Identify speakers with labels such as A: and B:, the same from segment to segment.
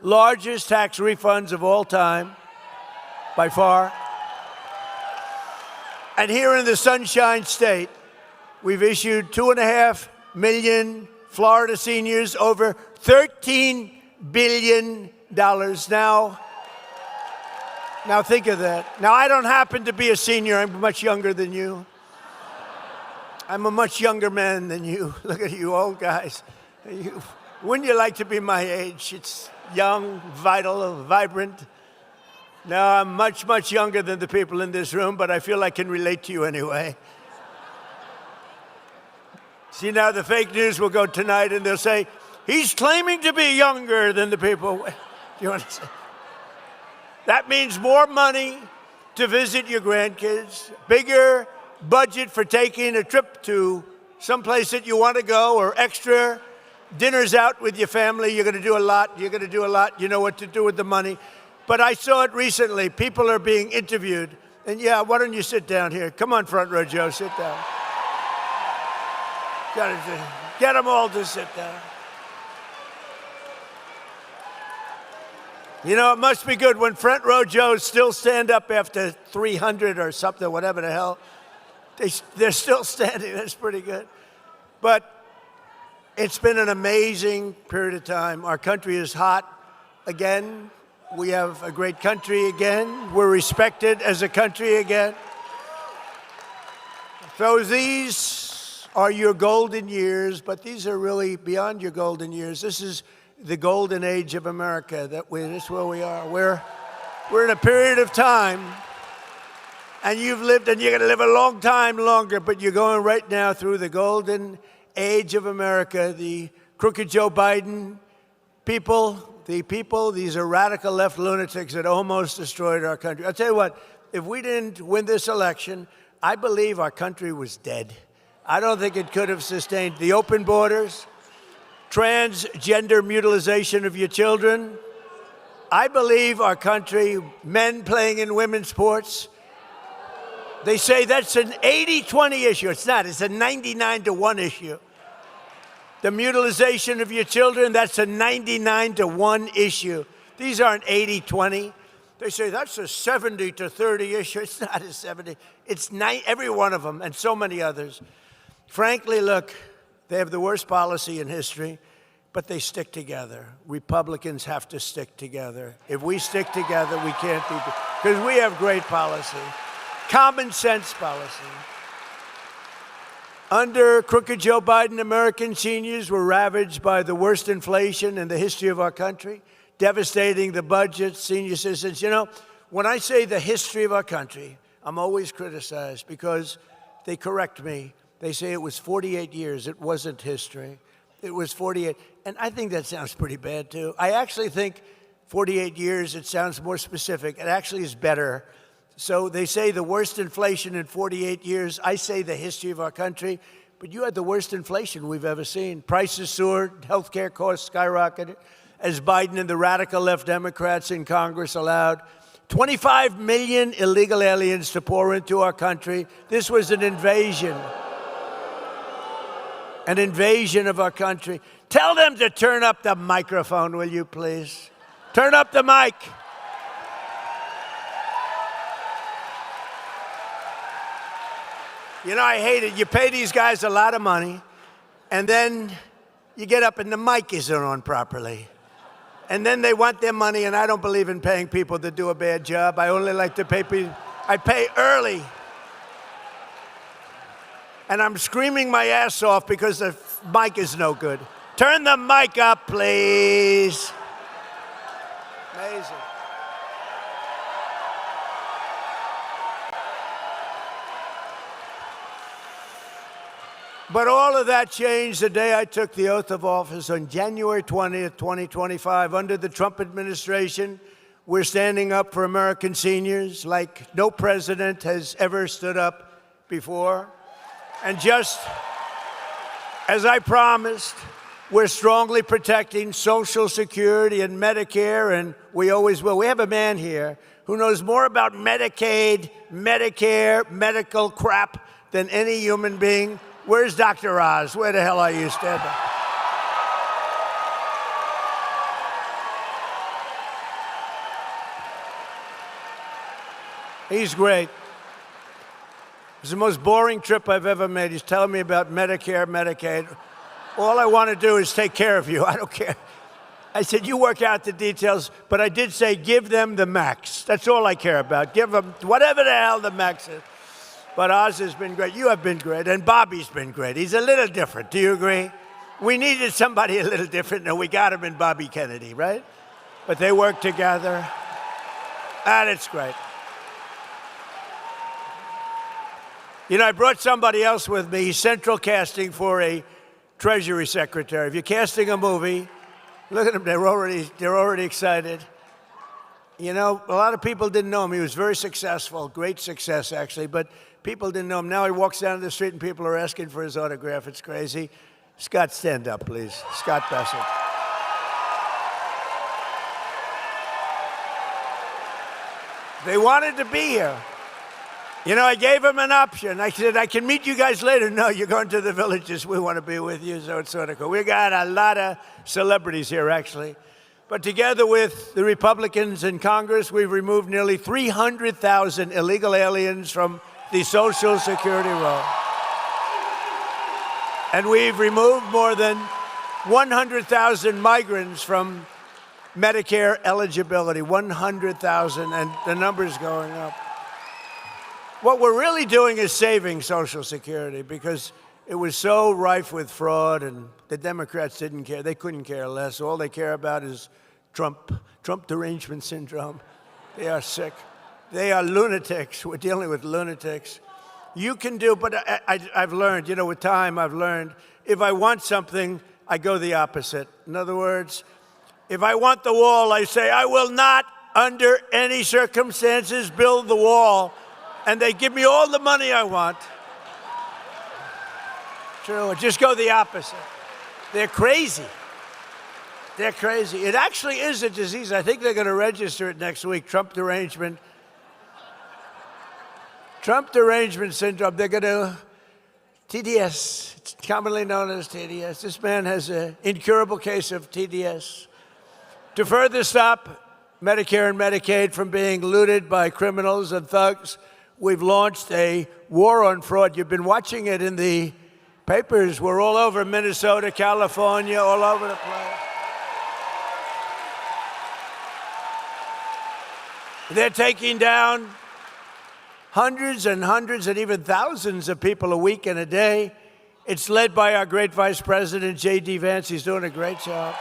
A: largest tax refunds of all time, by far. And here in the Sunshine State, we've issued 2.5 million Florida seniors over $13 billion. Now think of that. Now, I don't happen to be a senior. I'm much younger than you. I'm a much younger man than you. Look at you old guys. Wouldn't you like to be my age? It's young, vital, vibrant. No, I'm much, much younger than the people in this room, but I feel I can relate to you anyway. See, now the fake news will go tonight and they'll say, he's claiming to be younger than the people. Do you understand? That means more money to visit your grandkids, bigger budget for taking a trip to someplace that you want to go, or extra dinners out with your family. You're going to do a lot. You're going to do a lot. You know what to do with the money. But I saw it recently. People are being interviewed. And yeah, why don't you sit down here? Come on, front row, Joe, sit down. Get them all to sit down. You know, it must be good when front row Joes still stand up after 300 or something, whatever the hell. They're still standing. That's pretty good. But it's been an amazing period of time. Our country is hot again. We have a great country again. We're respected as a country again. So these are your golden years, but these are really beyond your golden years. This is the golden age of America. This is where we are. We're in a period of time, and you've lived, and you're going to live a long time longer, but you're going right now through the golden age of America. The crooked Joe Biden people, these are radical left lunatics that almost destroyed our country. I'll tell you what, if we didn't win this election, I believe our country was dead. I don't think it could have sustained the open borders, transgender mutilization of your children. I believe our country, men playing in women's sports, they say that's an 80-20 issue. It's not. It's a 99-1 issue. The mutilization of your children, that's a 99-1 issue. These aren't 80-20. They say that's a 70-30 issue. It's not a 70. It's every one of them, and so many others. Frankly, look, they have the worst policy in history, but they stick together. Republicans have to stick together. If we stick together, we can't be, because we have great policy, common sense policy. Under crooked Joe Biden, American seniors were ravaged by the worst inflation in the history of our country, devastating the budget, senior citizens. You know, when I say the history of our country, I'm always criticized because they correct me. They say it was 48 years. It wasn't history. It was 48. And I think that sounds pretty bad, too. I actually think 48 years, it sounds more specific. It actually is better. So they say the worst inflation in 48 years. I say the history of our country. But you had the worst inflation we've ever seen. Prices soared. Healthcare costs skyrocketed as Biden and the radical left Democrats in Congress allowed 25 million illegal aliens to pour into our country. This was an invasion of our country. Tell them to turn up the microphone, will you please? Turn up the mic. You know, I hate it. You pay these guys a lot of money, and then you get up and the mic isn't on properly. And then they want their money, and I don't believe in paying people to do a bad job. I only like to pay people. I pay early. And I'm screaming my ass off because the mic is no good. Turn the mic up, please. Amazing. But all of that changed the day I took the oath of office on January 20th, 2025. Under the Trump administration, we're standing up for American seniors like no president has ever stood up before. And just as I promised, we're strongly protecting Social Security and Medicare, and we always will. We have a man here who knows more about Medicaid, Medicare, medical crap than any human being. Where's Dr. Oz? Where the hell are you? Stand up. He's great. It's the most boring trip I've ever made. He's telling me about Medicare, Medicaid. All I want to do is take care of you. I don't care. I said, you work out the details, but I did say give them the max. That's all I care about. Give them whatever the hell the max is. But Oz has been great. You have been great. And Bobby's been great. He's a little different. Do you agree? We needed somebody a little different, and we got him in Bobby Kennedy, right? But they work together, and it's great. You know, I brought somebody else with me. He's central casting for a Treasury Secretary. If you're casting a movie, look at them. They're already excited. You know, a lot of people didn't know him. He was very successful, great success, actually, but people didn't know him. Now he walks down the street and people are asking for his autograph. It's crazy. Scott, stand up, please. Scott Bassett. They wanted to be here. You know, I gave him an option. I said, I can meet you guys later. No, you're going to the villages. We want to be with you, so it's sort of cool. We got a lot of celebrities here, actually. But together with the Republicans in Congress, we've removed nearly 300,000 illegal aliens from the Social Security roll. And we've removed more than 100,000 migrants from Medicare eligibility. 100,000, and the number's going up. What we're really doing is saving Social Security because it was so rife with fraud, and the Democrats didn't care. They couldn't care less. All they care about is Trump derangement syndrome. They are sick. They are lunatics. We're dealing with lunatics. You can do, but I've learned, you know, with time, I've learned, if I want something, I go the opposite. In other words, if I want the wall, I say, I will not, under any circumstances, build the wall. And they give me all the money I want. True, just go the opposite. They're crazy. They're crazy. It actually is a disease. I think they're going to register it next week, Trump derangement syndrome. They're going to, TDS, it's commonly known as TDS. This man has an incurable case of TDS. To further stop Medicare and Medicaid from being looted by criminals and thugs, we've launched a war on fraud. You've been watching it in the papers. We're all over Minnesota, California, all over the place. They're taking down hundreds and hundreds and even thousands of people a week and a day. It's led by our great Vice President, J.D. Vance. He's doing a great job.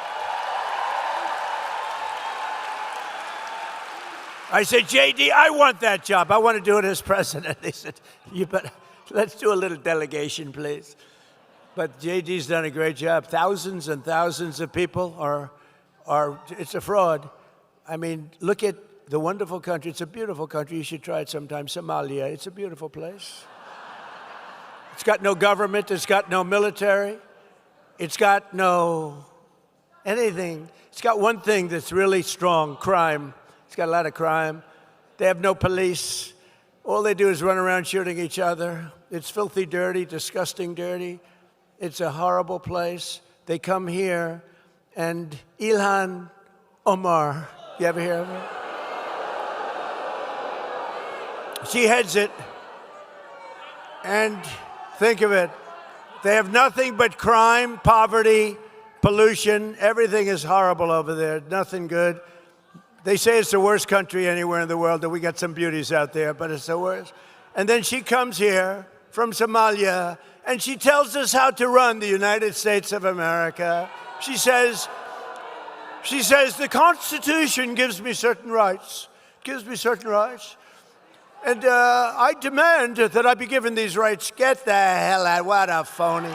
A: I said, J.D., I want that job. I want to do it as president. They said, you better, let's do a little delegation, please. But J.D.'s done a great job. Thousands and thousands of people are, it's a fraud. I mean, look at the wonderful country. It's a beautiful country. You should try it sometime. Somalia, it's a beautiful place. It's got no government. It's got no military. It's got no anything. It's got one thing that's really strong, crime. It's got a lot of crime. They have no police. All they do is run around shooting each other. It's filthy dirty, disgusting dirty. It's a horrible place. They come here, and Ilhan Omar, you ever hear of her? She heads it. And think of it. They have nothing but crime, poverty, pollution. Everything is horrible over there. Nothing good. They say it's the worst country anywhere in the world, that we got some beauties out there, but it's the worst. And then she comes here from Somalia, and she tells us how to run the United States of America. She says, the Constitution gives me certain rights. And I demand that I be given these rights. Get the hell out. What a phony.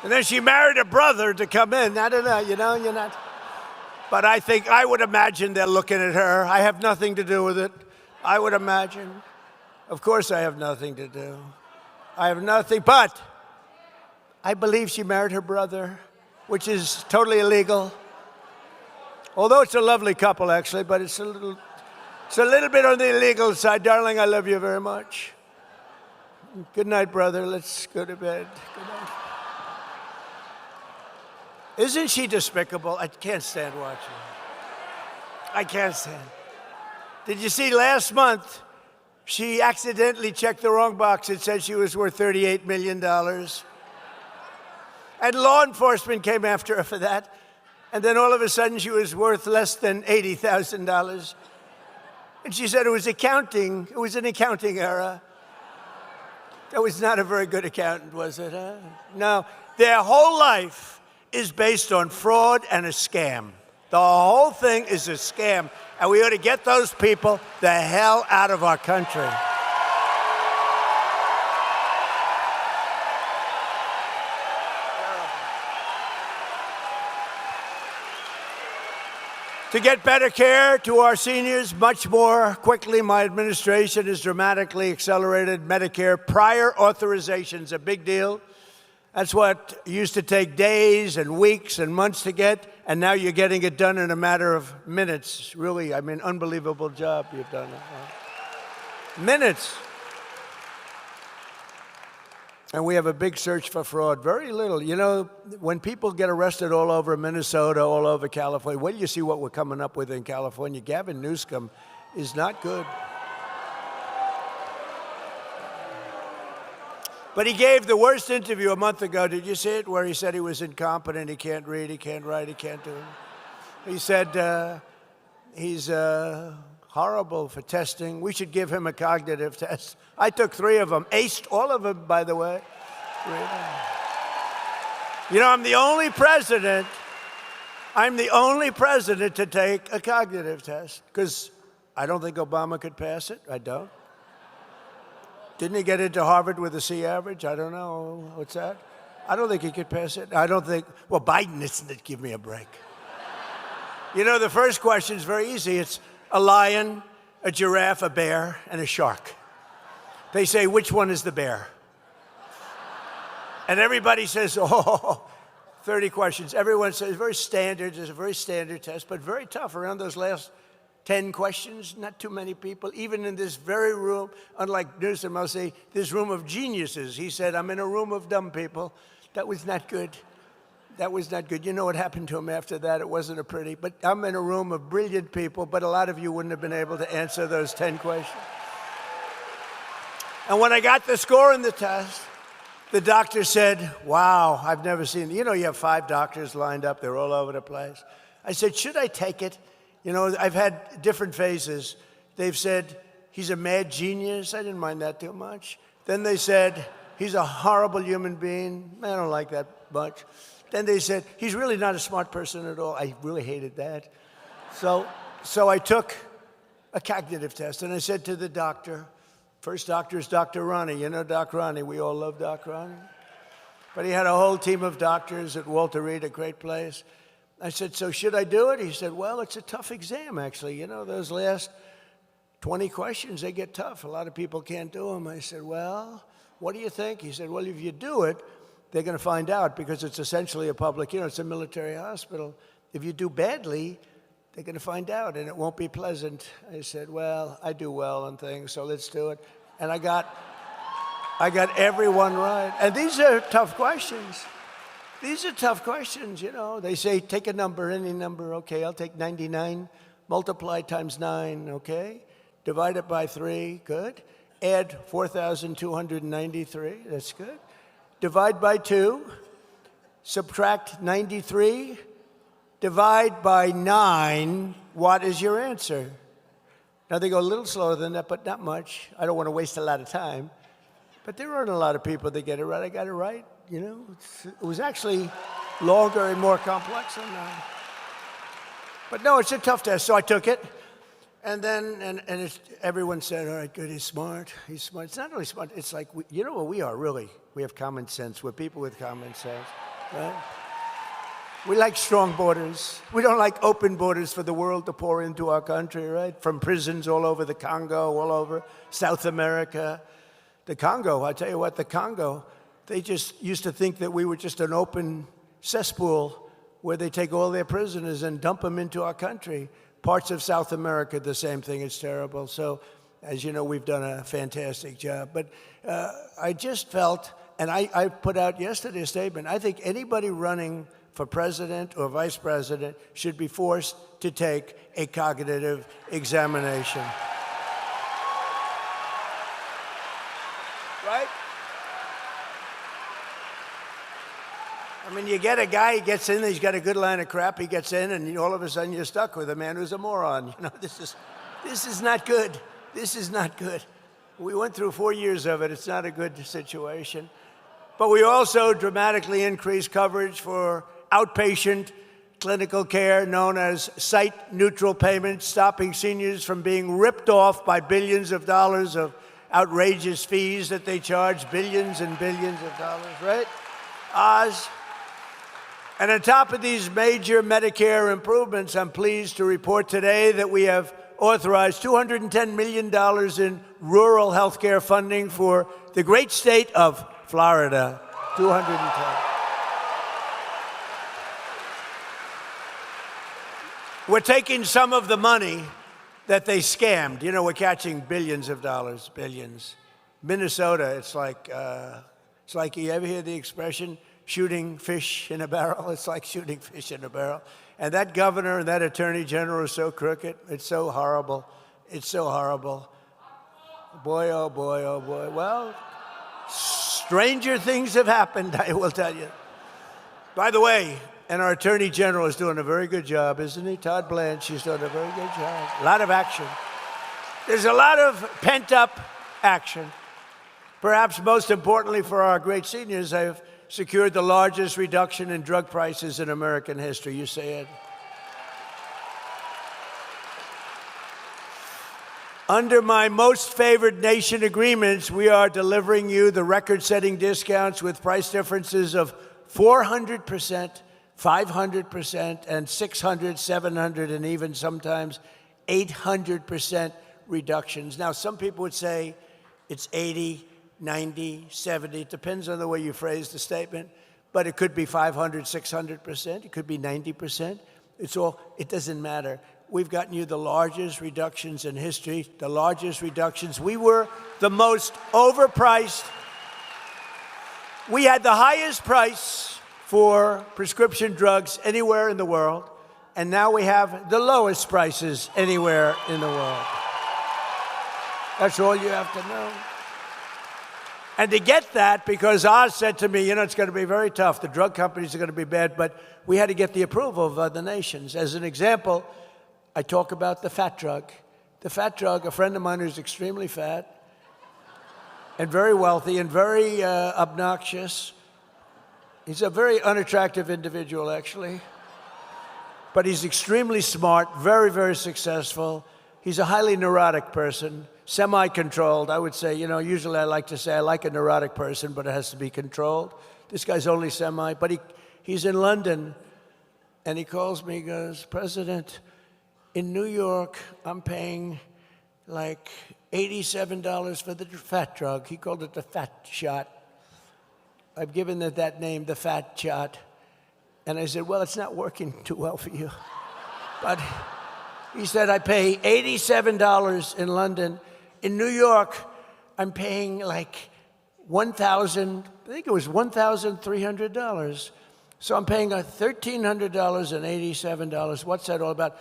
A: And then she married a brother to come in. I don't know, you're not. But I would imagine they're looking at her. I have nothing to do with it. I would imagine. Of course I have nothing to do. I have nothing, but I believe she married her brother, which is totally illegal. Although it's a lovely couple, actually, but it's a little bit on the illegal side. Darling, I love you very much. Good night, brother. Let's go to bed. Good night. Isn't she despicable? I can't stand watching her. I can't stand. Did you see last month, she accidentally checked the wrong box. It said she was worth $38 million. And law enforcement came after her for that. And then all of a sudden, she was worth less than $80,000. And she said it was accounting. It was an accounting error. That was not a very good accountant, was it? Huh? No, their whole life is based on fraud and a scam. The whole thing is a scam, and we ought to get those people the hell out of our country. To get better care to our seniors much more quickly, my administration has dramatically accelerated Medicare prior authorization's a big deal. That's what used to take days and weeks and months to get, and now you're getting it done in a matter of minutes. Really, I mean, unbelievable job you've done. Minutes. And we have a big search for fraud. Very little. You know, when people get arrested all over Minnesota, all over California, wait till you see what we're coming up with in California. Gavin Newsom is not good. But he gave the worst interview a month ago. Did you see it? Where he said he was incompetent, he can't read, he can't write, he can't do it. He said he's horrible for testing. We should give him a cognitive test. I took 3 of them, aced all of them, by the way. 3 of them. You know, I'm the only president to take a cognitive test, because I don't think Obama could pass it. I don't. Didn't he get into Harvard with a C average? I don't know. What's that? I don't think he could pass it. I don't think, well, Biden isn't. Give me a break. You know, the first question is very easy. It's a lion, a giraffe, a bear, and a shark. They say, which one is the bear? And everybody says, oh, 30 questions. Everyone says, very standard. It's a very standard test, but very tough. Around those last 10 questions, not too many people, even in this very room, unlike Newsom, I'll say, this room of geniuses. He said, I'm in a room of dumb people. That was not good. That was not good. You know what happened to him after that? It wasn't a pretty, but I'm in a room of brilliant people, but a lot of you wouldn't have been able to answer those 10 questions. And when I got the score in the test, the doctor said, wow, I've never seen, you know, you have 5 doctors lined up. They're all over the place. I said, should I take it? You know, I've had different phases. They've said, he's a mad genius. I didn't mind that too much. Then they said, he's a horrible human being. I don't like that much. Then they said, he's really not a smart person at all. I really hated that. So I took a cognitive test, and I said to the doctor, first doctor is Dr. Ronnie. You know Doc Ronnie. We all love Doc Ronnie. But he had a whole team of doctors at Walter Reed, a great place. I said, so should I do it? He said, well, it's a tough exam, actually. You know, those last 20 questions, they get tough. A lot of people can't do them. I said, well, what do you think? He said, well, if you do it, they're going to find out, because it's essentially a public, you know, it's a military hospital. If you do badly, they're going to find out, and it won't be pleasant. I said, well, I do well on things, so let's do it. And I got everyone right. And these are tough questions. These are tough questions, you know. They say, take a number, any number. Okay, I'll take 99. Multiply times 9, okay? Divide it by 3, good. Add 4,293, that's good. Divide by 2. Subtract 93. Divide by 9. What is your answer? Now, they go a little slower than that, but not much. I don't want to waste a lot of time. But there aren't a lot of people that get it right. I got it right. You know, it was actually longer and more complex than that. But no, it's a tough test, so I took it. And then, everyone said, all right, good, he's smart. He's smart. It's not really smart. It's like, you know what we are, really? We have common sense. We're people with common sense, right? We like strong borders. We don't like open borders for the world to pour into our country, right? From prisons all over the Congo, all over South America. The Congo, I tell you what, the Congo, they just used to think that we were just an open cesspool where they take all their prisoners and dump them into our country. Parts of South America, the same thing. It's terrible. So, as you know, we've done a fantastic job. But I just felt, and I put out yesterday a statement, I think anybody running for president or vice president should be forced to take a cognitive examination. Right? I mean, you get a guy, he gets in, he's got a good line of crap, he gets in, and all of a sudden you're stuck with a man who's a moron. You know, this is not good. This is not good. We went through 4 years of it. It's not a good situation. But we also dramatically increased coverage for outpatient clinical care known as site-neutral payments, stopping seniors from being ripped off by billions of dollars of outrageous fees that they charge, billions and billions of dollars, right? Oz. And on top of these major Medicare improvements, I'm pleased to report today that we have authorized $210 million in rural health care funding for the great state of Florida. 210. We're taking some of the money that they scammed. You know, we're catching billions of dollars, billions. Minnesota, it's like you ever hear the expression, shooting fish in a barrel? It's like shooting fish in a barrel. And that governor and that attorney general are so crooked. It's so horrible. It's so horrible. Boy, oh boy, oh boy. Well, stranger things have happened, I will tell you. By the way, and our attorney general is doing a very good job, isn't he? Todd Blanche, he's doing a very good job. A lot of action. There's a lot of pent-up action. Perhaps most importantly for our great seniors, I've secured the largest reduction in drug prices in American history. You say it. Under my most favored nation agreements, we are delivering you the record-setting discounts with price differences of 400%, 500%, and 600, 700, and even sometimes 800% reductions. Now, some people would say it's 80, 90, 70, it depends on the way you phrase the statement, but it could be 500, 600%, it could be 90%. It doesn't matter. We've gotten you the largest reductions in history, the largest reductions. We were the most overpriced. We had the highest price for prescription drugs anywhere in the world, and now we have the lowest prices anywhere in the world. That's all you have to know. And to get that, because Oz said to me, you know, it's going to be very tough. The drug companies are going to be bad, but we had to get the approval of other nations. As an example, I talk about the fat drug. The fat drug, a friend of mine who's extremely fat and very wealthy and very obnoxious. He's a very unattractive individual, actually. But he's extremely smart, very, very successful. He's a highly neurotic person. Semi-controlled, I would say, you know, usually I like to say I like a neurotic person, but it has to be controlled. This guy's only semi, but he's in London, and he calls me, he goes, President, in New York, I'm paying like $87 for the fat drug. He called it the fat shot. I've given it that name, the fat shot. And I said, well, it's not working too well for you. But he said, I pay $87 in London. In New York, I'm paying like $1,300. So I'm paying $1,300 and $87. What's that all about?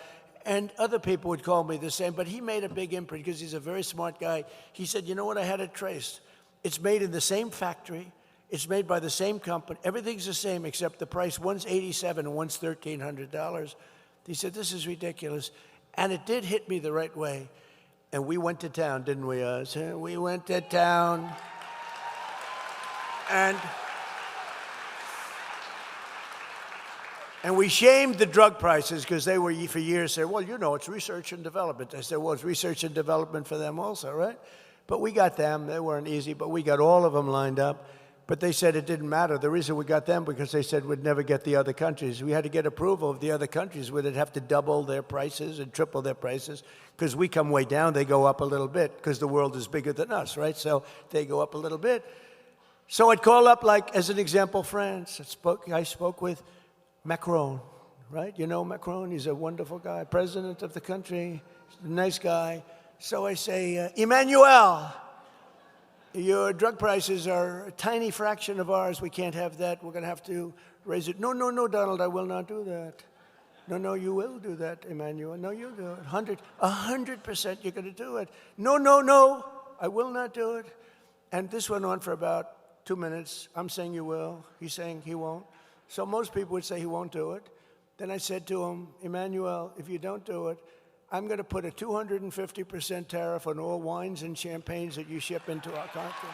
A: And other people would call me the same, but he made a big imprint because he's a very smart guy. He said, you know what, I had it traced. It's made in the same factory. It's made by the same company. Everything's the same except the price. One's $87 and one's $1,300. He said, this is ridiculous. And it did hit me the right way. And we went to town, didn't we, Oz? We went to town. And we shamed the drug prices because they were, for years, said, well, you know, it's research and development. I said, well, it's research and development for them also, right? But we got them. They weren't easy, but we got all of them lined up. But they said it didn't matter. The reason we got them because they said we'd never get the other countries. We had to get approval of the other countries where they'd have to double their prices and triple their prices because we come way down, they go up a little bit because the world is bigger than us, right? So they go up a little bit. So I'd call up, like, as an example, France. I spoke with Macron, right? You know Macron, he's a wonderful guy, president of the country, he's a nice guy. So I say, Emmanuel, your drug prices are a tiny fraction of ours. We can't have that. We're going to have to raise it. No, no, no, Donald, I will not do that. No, no, you will do that, Emmanuel. No, you'll do it. 100% you're going to do it. No, no, no, I will not do it. And this went on for about 2 minutes. I'm saying you will. He's saying he won't. So most people would say he won't do it. Then I said to him, Emmanuel, if you don't do it, I'm going to put a 250% tariff on all wines and champagnes that you ship into our country.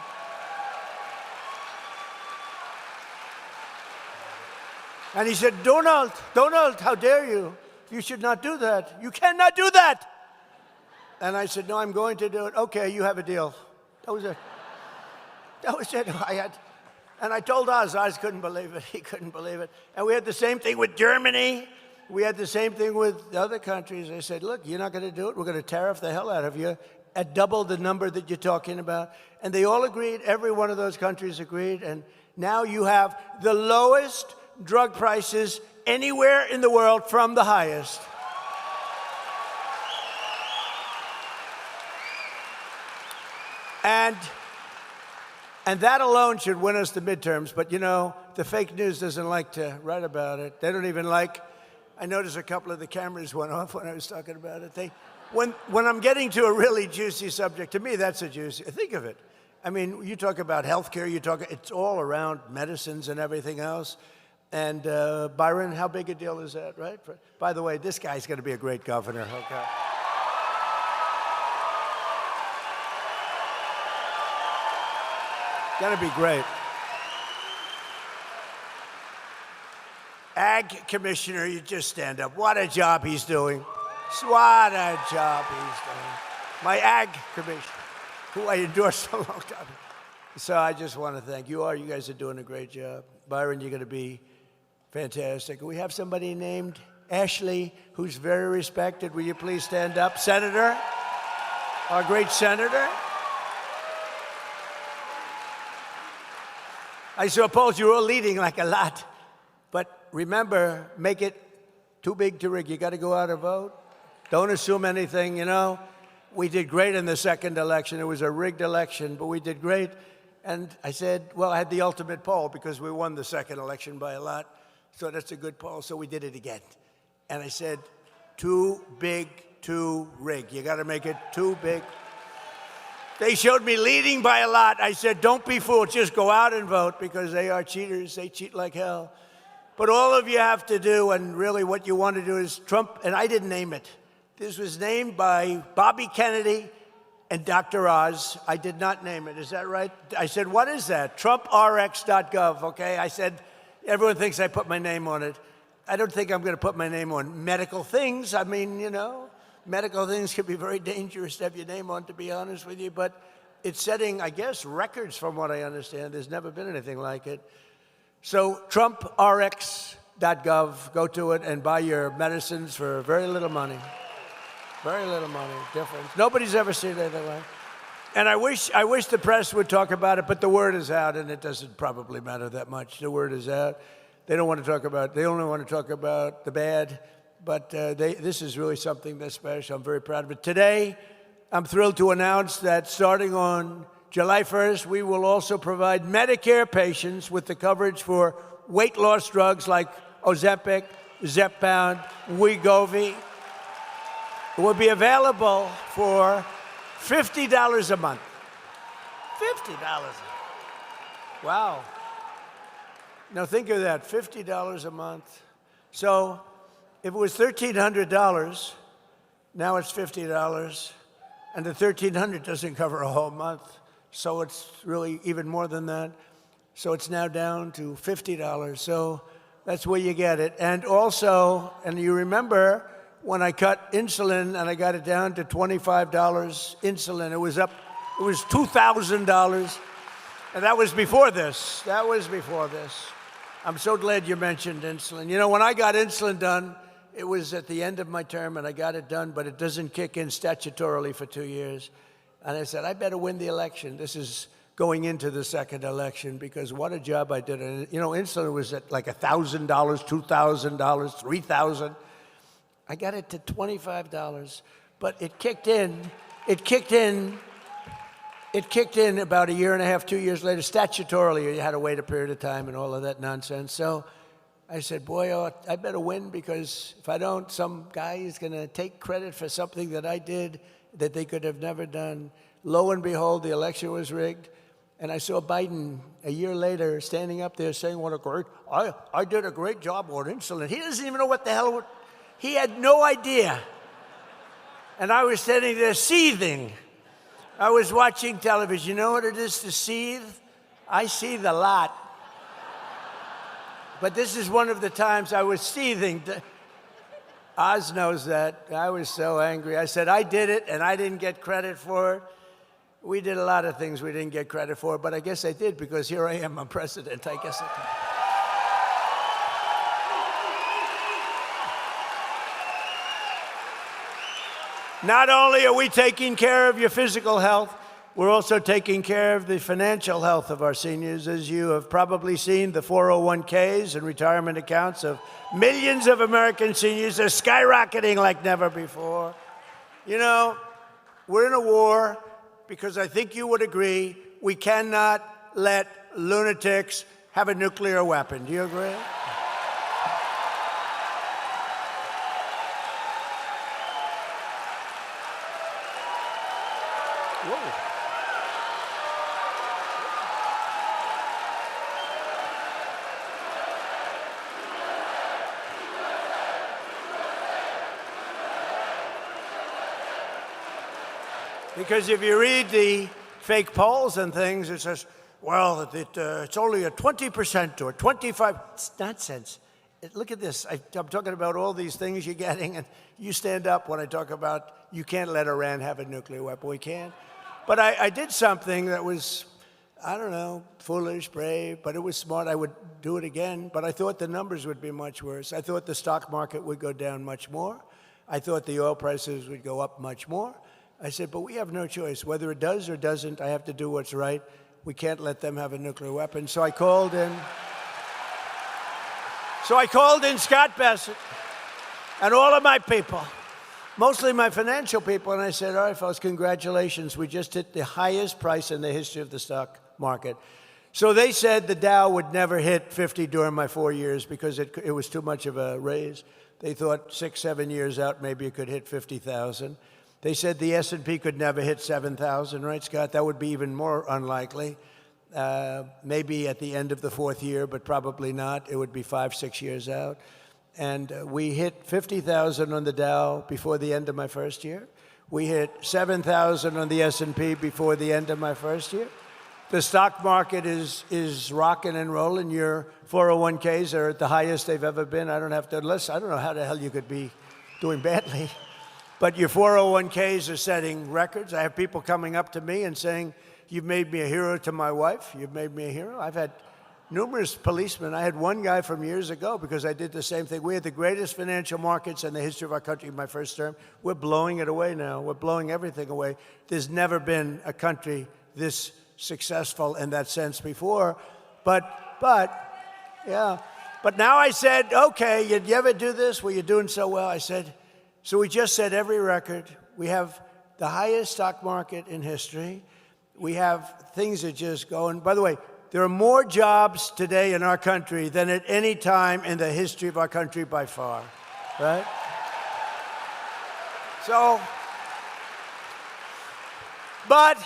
A: And he said, Donald, how dare you? You should not do that. You cannot do that. And I said, no, I'm going to do it. Okay, you have a deal. That was it. That was it. And I told Oz couldn't believe it. He couldn't believe it. And we had the same thing with Germany. We had the same thing with other countries. I said, look, you're not going to do it. We're going to tariff the hell out of you at double the number that you're talking about. And they all agreed. Every one of those countries agreed. And now you have the lowest drug prices anywhere in the world from the highest. And that alone should win us the midterms. But, you know, the fake news doesn't like to write about it. They don't even like, I noticed a couple of the cameras went off when I was talking about it. When I'm getting to a really juicy subject, to me, that's a juicy, think of it. I mean, you talk about healthcare, it's all around medicines and everything else. And Byron, how big a deal is that, right? By the way, this guy's going to be a great governor, okay? Gonna be great. Ag Commissioner, you just stand up. What a job he's doing. What a job he's doing. My Ag Commissioner, who I endorsed a long time. So I just want to thank you all. You guys are doing a great job. Byron, you're going to be fantastic. We have somebody named Ashley who's very respected. Will you please stand up? Senator, our great senator. I suppose you're all leading like a lot. But remember, make it too big to rig. You got to go out and vote. Don't assume anything, you know. We did great in the second election. It was a rigged election, but we did great. And I said, well, I had the ultimate poll because we won the second election by a lot. So that's a good poll. So we did it again. And I said, too big to rig. You got to make it too big. They showed me leading by a lot. I said, don't be fooled. Just go out and vote because they are cheaters. They cheat like hell. But all of you have to do, and really what you want to do is Trump, and I didn't name it. This was named by Bobby Kennedy and Dr. Oz. I did not name it. Is that right? I said, what is that? TrumpRx.gov, okay? I said, everyone thinks I put my name on it. I don't think I'm going to put my name on medical things. I mean, you know, medical things can be very dangerous to have your name on, to be honest with you. But it's setting, I guess, records from what I understand. There's never been anything like it. So TrumpRx.gov, go to it and buy your medicines for very little money. Very little money, difference. Nobody's ever seen anything like it. And I wish the press would talk about it, but the word is out, and it doesn't probably matter that much. The word is out. They don't want to talk about, they only want to talk about the bad, but this is really something that's special. I'm very proud of it. Today, I'm thrilled to announce that starting on July 1st, we will also provide Medicare patients with the coverage for weight loss drugs like Ozempic, Zepbound, Wegovy. It will be available for $50 a month. $50. Wow. Now think of that, $50 a month. So if it was $1,300, now it's $50, and the $1,300 doesn't cover a whole month. So it's really even more than that. So it's now down to $50. So that's where you get it. And also, and you remember when I cut insulin and I got it down to $25 insulin, it was $2,000. And that was before this. That was before this. I'm so glad you mentioned insulin. You know, when I got insulin done, it was at the end of my term and I got it done, but it doesn't kick in statutorily for 2 years. And I said, I better win the election. This is going into the second election because what a job I did. And, you know, insulin was at like $1,000, $2,000, $3,000. I got it to $25, but it kicked in it kicked in about a year and a half, 2 years later. Statutorily, you had to wait a period of time and all of that nonsense. So I said, boy, I better win, because if I don't, some guy is going to take credit for something that I did that they could have never done. Lo and behold, the election was rigged. And I saw Biden a year later standing up there saying, I did a great job on insulin. He doesn't even know what the hell, he had no idea. And I was standing there seething. I was watching television. You know what it is to seethe? I seethe a lot. But this is one of the times I was seething. Oz knows that. I was so angry. I said, I did it, and I didn't get credit for it. We did a lot of things we didn't get credit for, but I guess I did, because here I am, I'm president. I guess I did. Not only are we taking care of your physical health, we're also taking care of the financial health of our seniors. As you have probably seen, the 401ks and retirement accounts of millions of American seniors are skyrocketing like never before. You know, we're in a war, because I think you would agree, we cannot let lunatics have a nuclear weapon. Do you agree? Whoa. Because if you read the fake polls and things, it says, well, it's only a 20% or 25%. It's nonsense. Look at this. I'm talking about all these things you're getting, and you stand up when I talk about you can't let Iran have a nuclear weapon. We can't. But I did something that was, I don't know, foolish, brave, but it was smart. I would do it again, but I thought the numbers would be much worse. I thought the stock market would go down much more. I thought the oil prices would go up much more. I said, but we have no choice. Whether it does or doesn't, I have to do what's right. We can't let them have a nuclear weapon. So I called in Scott Bassett and all of my people, mostly my financial people, and I said, all right, folks, congratulations. We just hit the highest price in the history of the stock market. So they said the Dow would never hit 50 during my 4 years because it was too much of a raise. They thought 6, 7 years out, maybe it could hit 50,000. They said the S&P could never hit 7,000, right, Scott? That would be even more unlikely. Maybe at the end of the 4th year, but probably not. It would be 5, 6 years out. And we hit 50,000 on the Dow before the end of my first year. We hit 7,000 on the S&P before the end of my first year. The stock market is rocking and rolling. Your 401ks are at the highest they've ever been. I don't know how the hell you could be doing badly. But your 401ks are setting records. I have people coming up to me and saying, you've made me a hero to my wife. You've made me a hero. I've had numerous policemen. I had one guy from years ago because I did the same thing. We had the greatest financial markets in the history of our country in my first term. We're blowing it away now. We're blowing everything away. There's never been a country this successful in that sense before. But now I said, okay, you ever do this? Well, you're doing so well. I said, so we just set every record. We have the highest stock market in history. We have things that just go. And by the way, there are more jobs today in our country than at any time in the history of our country by far, right? So, but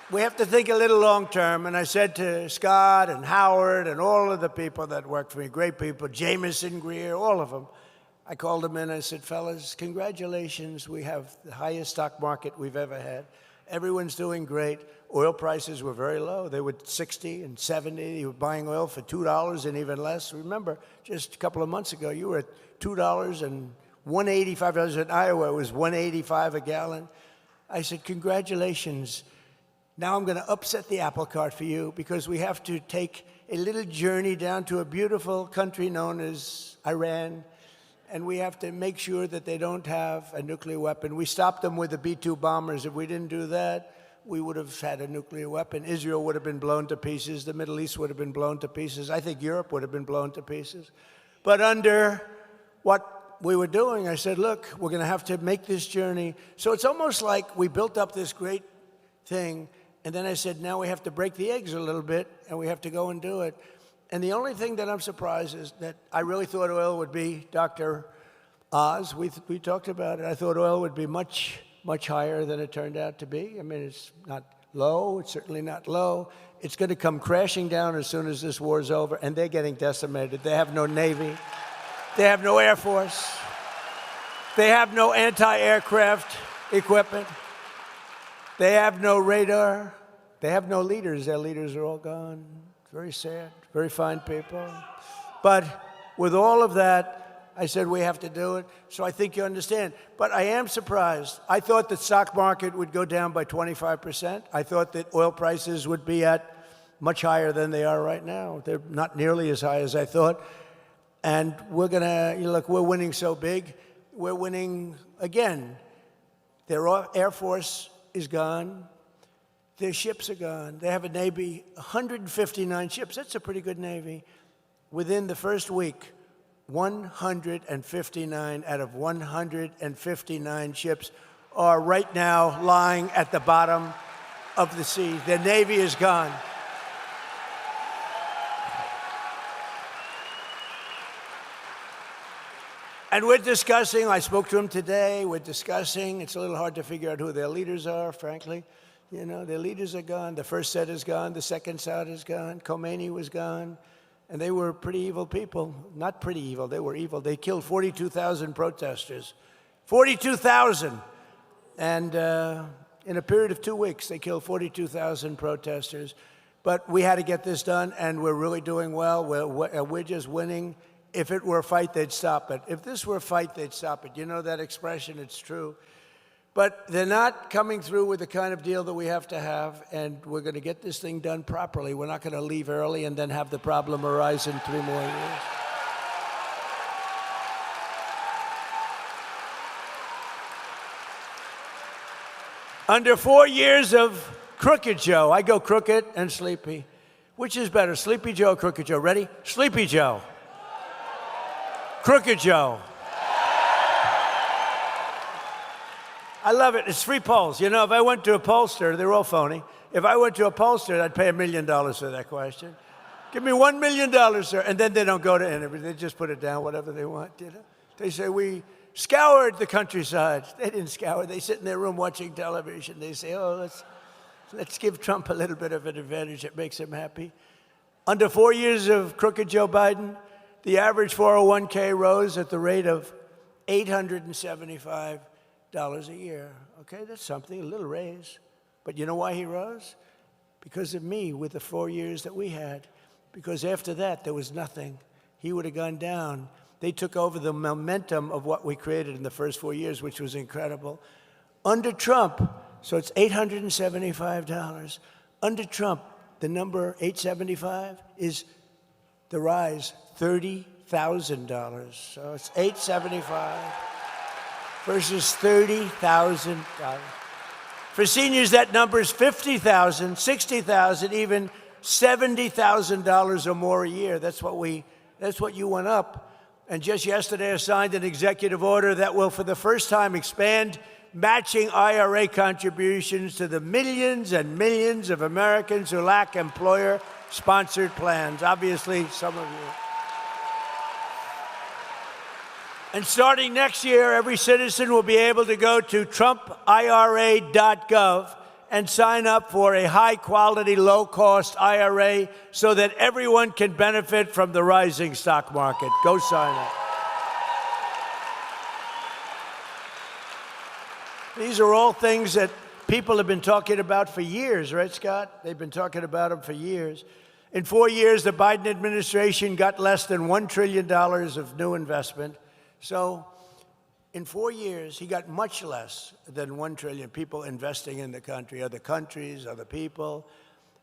A: we have to think a little long term. And I said to Scott and Howard and all of the people that work for me, great people, Jameson Greer, all of them, I called them in. I said, fellas, congratulations. We have the highest stock market we've ever had. Everyone's doing great. Oil prices were very low. They were 60 and 70. You were buying oil for $2 and even less. Remember, just a couple of months ago, you were at $2 and $1.85. In Iowa, it was $1.85 a gallon. I said, congratulations. Now I'm going to upset the apple cart for you because we have to take a little journey down to a beautiful country known as Iran. And we have to make sure that they don't have a nuclear weapon. We stopped them with the B-2 bombers. If we didn't do that, we would have had a nuclear weapon. Israel would have been blown to pieces. The Middle East would have been blown to pieces. I think Europe would have been blown to pieces. But under what we were doing, I said, look, we're going to have to make this journey. So it's almost like we built up this great thing, And then I said, now we have to break the eggs a little bit, and we have to go and do it. And the only thing that I'm surprised is that I really thought oil would be, Dr. Oz, we talked about it. I thought oil would be much, much higher than it turned out to be. I mean, it's not low. It's certainly not low. It's going to come crashing down as soon as this war is over, and they're getting decimated. They have no Navy. They have no Air Force. They have no anti-aircraft equipment. They have no radar. They have no leaders. Their leaders are all gone. It's very sad. Very fine people. But with all of that, I said we have to do it. So I think you understand. But I am surprised. I thought the stock market would go down by 25%. I thought that oil prices would be at much higher than they are right now. They're not nearly as high as I thought. And we're going to, look, we're winning so big. We're winning again. Their Air Force is gone. Their ships are gone. They have a Navy, 159 ships. That's a pretty good Navy. Within the first week, 159 out of 159 ships are right now lying at the bottom of the sea. Their Navy is gone. And we're discussing, I spoke to him today, we're discussing, it's a little hard to figure out who their leaders are, frankly. You know, their leaders are gone. The first set is gone. The second set is gone. Khomeini was gone. And they were pretty evil people. Not pretty evil, they were evil. They killed 42,000 protesters. 42,000! And in a period of 2 weeks, they killed 42,000 protesters. But we had to get this done, and we're really doing well. We're just winning. If it were a fight, they'd stop it. If this were a fight, they'd stop it. You know that expression? It's true. But they're not coming through with the kind of deal that we have to have, and we're going to get this thing done properly. We're not going to leave early and then have the problem arise in 3 more years. Under 4 years of Crooked Joe, I go crooked and sleepy. Which is better, Sleepy Joe or Crooked Joe? Ready? Sleepy Joe. Crooked Joe. I love it. It's free polls. You know, if I went to a pollster, they're all phony. If I went to a pollster, I'd pay $1 million for that question. Give me $1 million, sir. And then they don't go to interview. They just put it down, whatever they want. You know? They say, we scoured the countryside. They didn't scour. They sit in their room watching television. They say, oh, let's give Trump a little bit of an advantage that makes him happy. Under 4 years of crooked Joe Biden, the average 401k rose at the rate of $875 a year. Okay, that's something, a little raise. But you know why he rose? Because of me with the 4 years that we had. Because after that, there was nothing. He would have gone down. They took over the momentum of what we created in the first 4 years, which was incredible. Under Trump, so it's $875. Under Trump, the number 875 is the rise, $30,000. So it's 875 versus $30,000. For seniors, that number is $50,000, $60,000, even $70,000 or more a year. That's what you went up. And just yesterday, I signed an executive order that will, for the first time, expand matching IRA contributions to the millions and millions of Americans who lack employer-sponsored plans. Obviously, some of you. And starting next year, every citizen will be able to go to TrumpIRA.gov and sign up for a high-quality, low-cost IRA so that everyone can benefit from the rising stock market. Go sign up. These are all things that people have been talking about for years, right, Scott? They've been talking about them for years. In 4 years, the Biden administration got less than $1 trillion of new investment. So in 4 years, he got much less than 1 trillion people investing in the country, other countries, other people.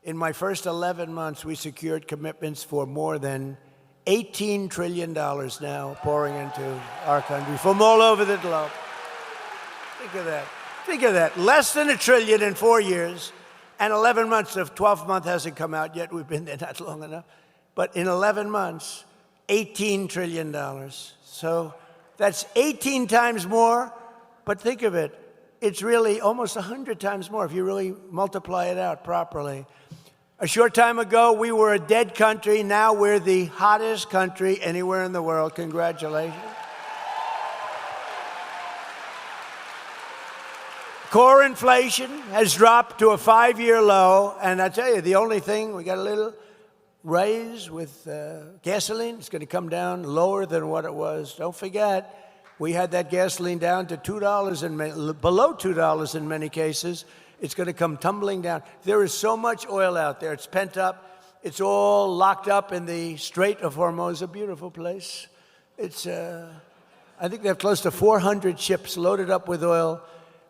A: In my first 11 months, we secured commitments for more than $18 trillion now pouring into our country from all over the globe. Think of that. Think of that. Less than $1 trillion in 4 years, and 11 months. The 12th month hasn't come out yet. We've been there not long enough. But in 11 months, $18 trillion. So that's 18 times more. But think of it. it's really almost 100 times more if you really multiply it out properly. A short time ago, we were a dead country. Now we're the hottest country anywhere in the world. Congratulations. Core inflation has dropped to a 5-year low. And I tell you, the only thing, we got a little raise with gasoline. It's going to come down lower than what it was. Don't forget, we had that gasoline down to $2 and below $2 in many cases. It's going to come tumbling down. There is so much oil out there. It's pent up. It's all locked up in the Strait of Hormuz, a beautiful place. It's, I think they have close to 400 ships loaded up with oil.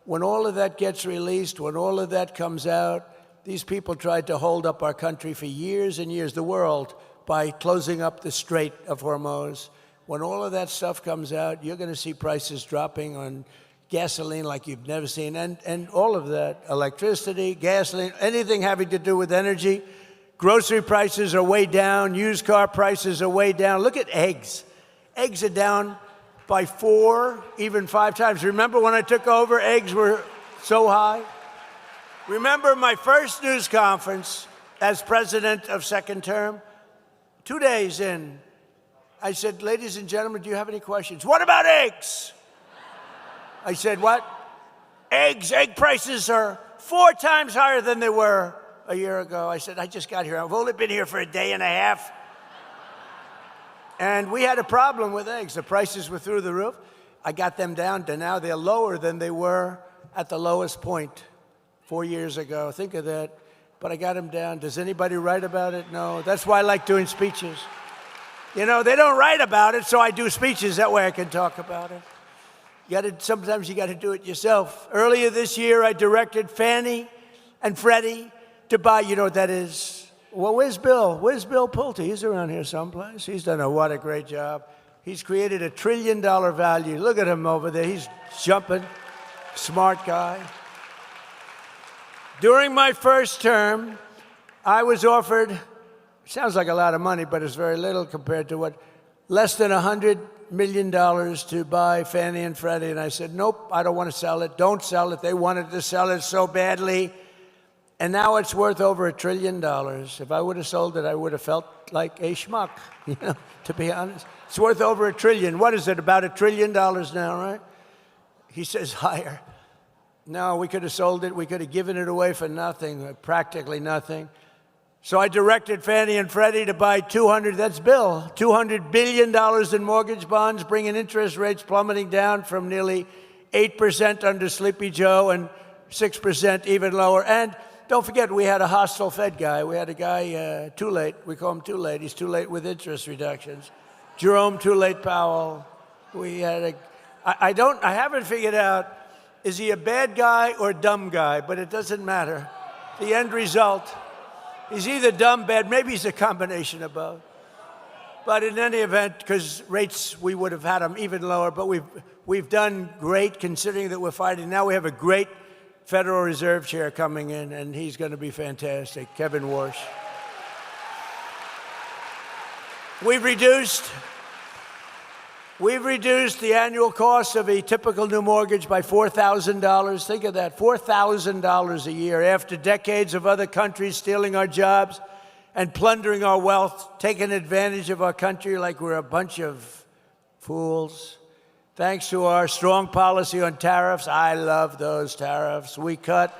A: When all of that gets released, when all of that comes out, these people tried to hold up our country for years and years, the world, by closing up the Strait of Hormuz. When all of that stuff comes out, you're going to see prices dropping on gasoline like you've never seen, and all of that, electricity, gasoline, anything having to do with energy. Grocery prices are way down. Used car prices are way down. Look at eggs. Eggs are down by 4, even 5 times. Remember when I took over, eggs were so high? Remember my first news conference as president of second term? 2 days in, I said, ladies and gentlemen, do you have any questions? What about eggs? I said, what? Eggs. Egg prices are 4 times higher than they were a year ago. I said, I just got here. I've only been here for a day and a half. And we had a problem with eggs. The prices were through the roof. I got them down to now they're lower than they were at the lowest point 4 years ago. Think of that. But I got them down. Does anybody write about it? No. That's why I like doing speeches. You know, they don't write about it, so I do speeches. That way I can talk about it. Sometimes you got to do it yourself. Earlier this year, I directed Fannie and Freddie to buy, you know what that is? Well, where's Bill? Where's Bill Pulte? He's around here someplace. He's done what a great job. He's created $1 trillion value. Look at him over there. He's jumping. Smart guy. During my first term, I was offered, sounds like a lot of money, but it's very little compared to what, less than $100 million to buy Fannie and Freddie. And I said, nope, I don't want to sell it. Don't sell it. They wanted to sell it so badly. And now it's worth over $1 trillion. If I would have sold it, I would have felt like a schmuck, you know, to be honest. It's worth over $1 trillion. What is it, about $1 trillion now, right? He says higher. No, we could have sold it. We could have given it away for nothing, practically nothing. So I directed Fannie and Freddie to buy $200 billion in mortgage bonds, bringing interest rates plummeting down from nearly 8% under Sleepy Joe and 6% even lower. And don't forget, we had a hostile Fed guy. We had a guy, too late. We call him too late. He's too late with interest reductions. Jerome Too Late Powell. We had I haven't figured out, is he a bad guy or a dumb guy? But it doesn't matter. The end result, he's either dumb, bad, maybe he's a combination of both. But in any event, because rates, we would have had them even lower, but we've done great considering that we're fighting. Now we have a great Federal Reserve chair coming in, and he's going to be fantastic, Kevin Warsh. We've reduced the annual cost of a typical new mortgage by $4,000. Think of that, $4,000 a year after decades of other countries stealing our jobs and plundering our wealth, taking advantage of our country like we're a bunch of fools. Thanks to our strong policy on tariffs, I love those tariffs. We cut